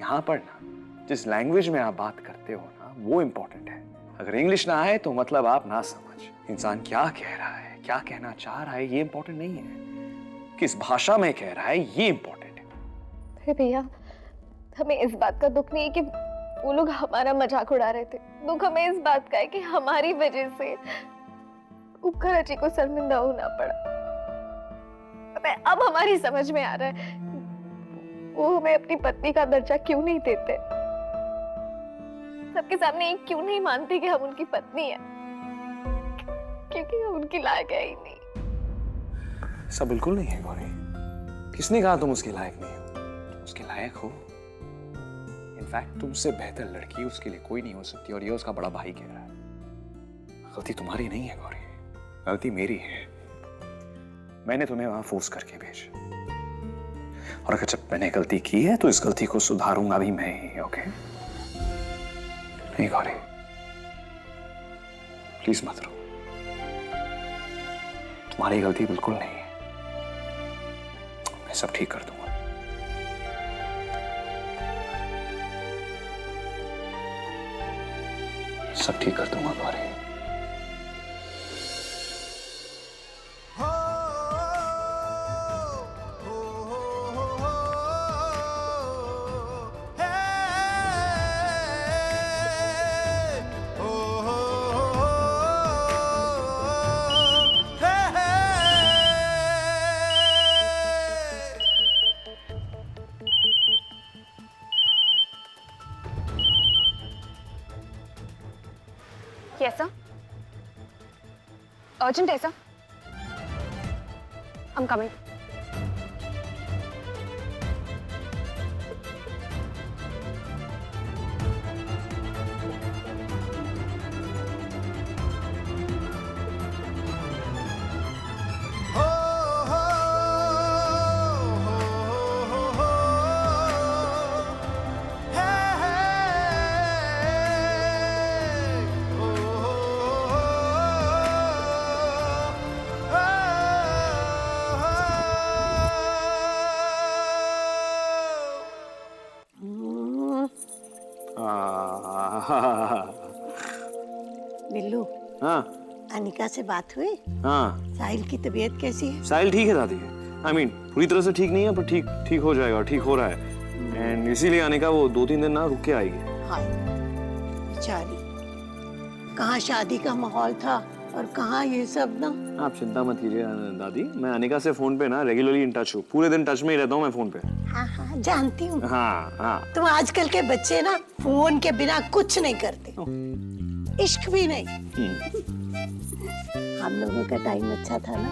यहाँ पर ना जिस लैंग्वेज में आप बात करते हो ना, वो इंपॉर्टेंट है। अगर इंग्लिश ना आए तो मतलब आप ना समझ। इंसान क्या कह रहा है, क्या कहना चाह रहा है, ये इंपॉर्टेंट नहीं है। किस भाषा में कह रहा है, ये इंपॉर्टेंट है। अरे भैया, हमें इस बात का दुख नहीं है कि वो लोग हमारा मजाक उड़ा रहे थे। दुख हमें इस बात का है कि हमारी वजह से उपकर जी को शर्मिंदा होना पड़ा। पता है, अब हमारी समझ में आ रहा है वो हमें अपनी पत्नी का दर्जा क्यों नहीं देते। सबके सामने ये क्यों नहीं मानती कि हम उनकी पत्नी है, क्योंकि हम उनकी लायक है ही नहीं। ऐसा बिल्कुल नहीं है गौरी। किसने कहा तुम उसके लायक नहीं हो? तुम उसके लायक हो। इनफैक्ट तुमसे बेहतर लड़की उसके लिए कोई नहीं हो सकती, और ये उसका बड़ा भाई कह रहा है। गलती तुम्हारी नहीं है गौरी, गलती मेरी है। मैंने तुम्हें वहां फोर्स करके भेजा, और अगर जब मैंने गलती की है तो इस गलती को सुधारूंगा भी मैं ही। ओके? नहीं गौरी, प्लीज मत रो। तुम्हारी गलती बिल्कुल नहीं है। मैं सब ठीक कर दूंगा। सब ठीक कर दूंगा गौरी। Yes, sir. Urgent है, sir. I'm coming. बिल्लू, हाँ अनिका से बात हुई? हाँ। साहिल की तबीयत कैसी है? साहिल ठीक है दादी। I mean, पूरी तरह से ठीक नहीं है, पर ठीक हो जाएगा, ठीक हो रहा है। एंड इसीलिए अनिका वो 2-3 दिन ना रुक के आएगी। हाय बेचारी, कहाँ शादी का माहौल था और कहाँ ये सब ना। आप चिंता मत कीजिए दादी, मैं अनिका से फोन पे ना रेगुलरली इन टच हूँ। पूरे दिन टच में ही रहता हूँ मैं फोन पे। हाँ हाँ जानती हूँ। हाँ हाँ। तुम आजकल के बच्चे ना फोन के बिना कुछ नहीं करते, इश्क भी नहीं। हम लोगों का टाइम अच्छा था ना,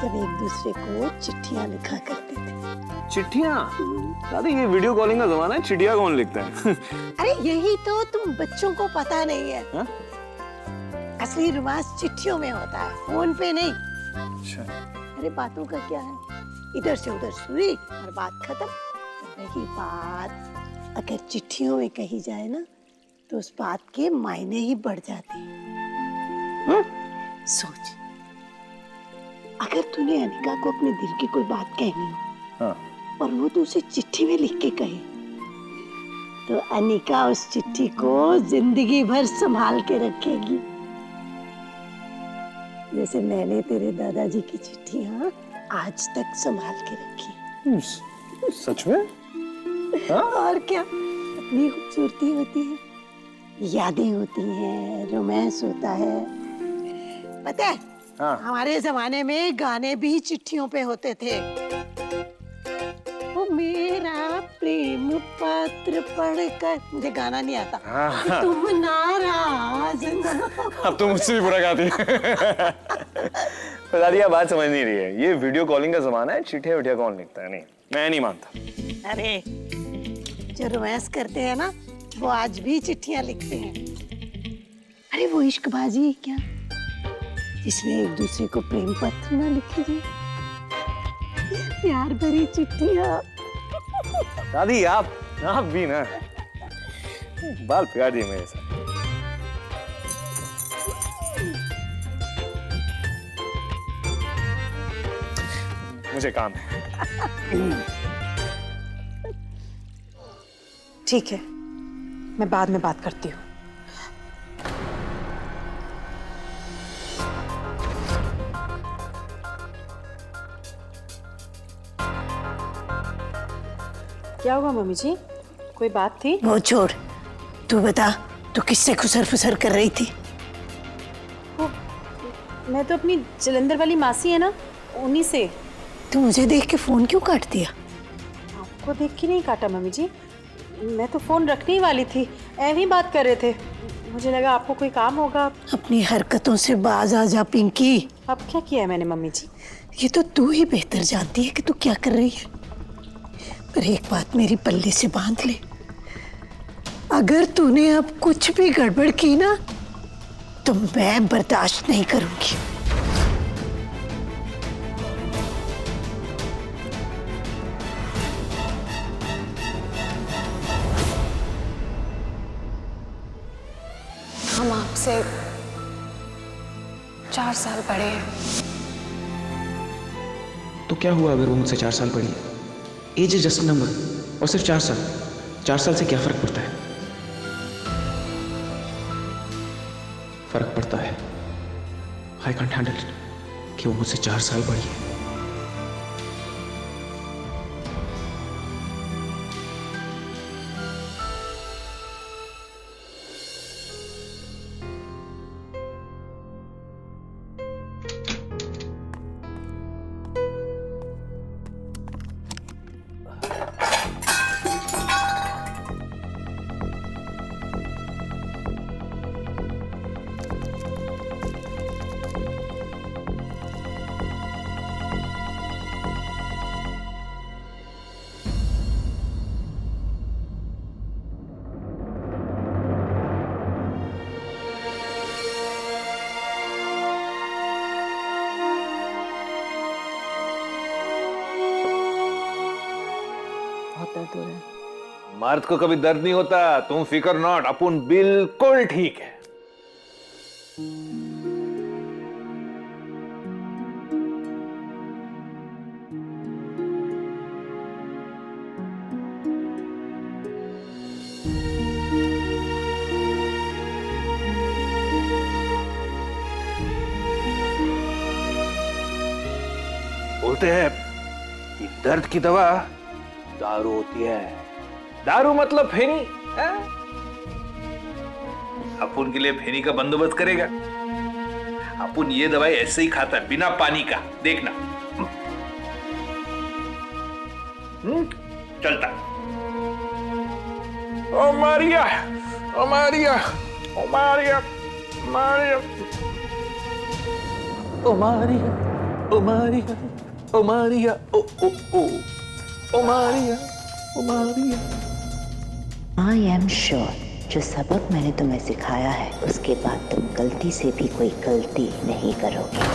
जब एक दूसरे को चिट्ठियां लिखा करते थे। चिट्ठियां? दादी ये वीडियो कॉलिंग का जमाना है, चिट्ठियां कौन लिखता है? अरे यही तो तुम बच्चों को पता नहीं है। हा? असली रिवाज चिट्ठियों में होता है, फोन पे नहीं। अच्छा। अरे बातों का क्या है, इधर से उधर सुई और बात खत्म। वही बात अगर चिट्ठियों में कही जाए ना, तो उस बात के मायने ही बढ़ जाते हैं। सोच, अगर तूने अनिका को अपने दिल की कोई बात कहनी हो, हाँ। और वो तो उसे चिट्ठी में लिख के कहे, तो अनिका उस चिट्ठी को जिंदगी भर संभाल के रखेगी। जैसे मैंने तेरे दादाजी की चिट्ठियां आज तक संभाल के रखी। सच में? हाँ? और क्या, अपनी खूबसूरती होती है, यादें होती हैं, रोमांस होता है। पता है, हाँ। हमारे जमाने में गाने भी चिट्ठियों पे होते थे। वो मेरा प्रेम पत्र पढ़कर, मुझे गाना नहीं आता। हाँ। तुम नाराज ना। अब तो मुझसे भी बुरा गाती है। पर दादी आप बात समझ नहीं रही है, ये वीडियो कॉलिंग का जमाना है, चिट्ठियां विठिया कौन लिखता है? नहीं, मैं नहीं मानता। अरे जो रोमांस करते हैं ना, वो आज भी चिट्ठियां लिखते हैं। अरे वो इश्कबाजी क्या, इसमें एक दूसरे को प्रेम पत्र ना लिखेंगे, प्यार भरी चिट्ठियां। दादी आप भी ना बाल प्यार दिए मेरे साथ। मुझे काम है। ठीक है, मैं बाद में बात करती हूँ। क्या हुआ मम्मी जी, कोई बात थी? वो छोड़, तू बता, तू किससे खुसर फुसर कर रही थी? मैं तो अपनी जलंधर वाली मासी है ना, उन्हीं से। तू मुझे देख के फोन क्यों काट दिया? आपको देख के नहीं काटा मम्मी जी, मैं तो फोन रखने ही वाली थी, ऐਵੇਂ ही बात कर रहे थे, मुझे लगा आपको कोई काम होगा। अपनी हरकतों से बाज आ जा पिंकी। अब क्या किया है मैंने मम्मी जी? ये तो तू ही बेहतर जानती है कि तू क्या कर रही है, पर एक बात मेरी पल्ले से बांध ले, अगर तूने अब कुछ भी गड़बड़ की ना तो मैं बर्दाश्त नहीं करूंगी। हम आपसे 4 साल बड़े हैं। तो क्या हुआ अगर वो मुझसे 4 साल बड़ी है? एज इज जस्ट नंबर, और सिर्फ 4 साल। 4 साल से क्या फर्क पड़ता है? फर्क पड़ता है। आई कांट हैंडल इट कि वो मुझसे 4 साल बड़ी है। मर्द को कभी दर्द नहीं होता, तुम फिकर नॉट, अपुन बिल्कुल ठीक है। बोलते हैं कि दर्द की दवा दारू होती है। दारू मतलब फेनी, अपुन के लिए फेनी का बंदोबस्त करेगा। अपुन ये दवाई ऐसे ही खाता है, बिना पानी का, देखना। चलता। ओ मारिया, ओ मारिया, ओ मारिया, मारिया, ओ मारिया, ओ मारिया, ओ मारिया, ओ ओ ओ, ओ मारिया, ओ मारिया। आई एम श्योर जो सबक मैंने तुम्हें सिखाया है उसके बाद तुम गलती से भी कोई गलती नहीं करोगे।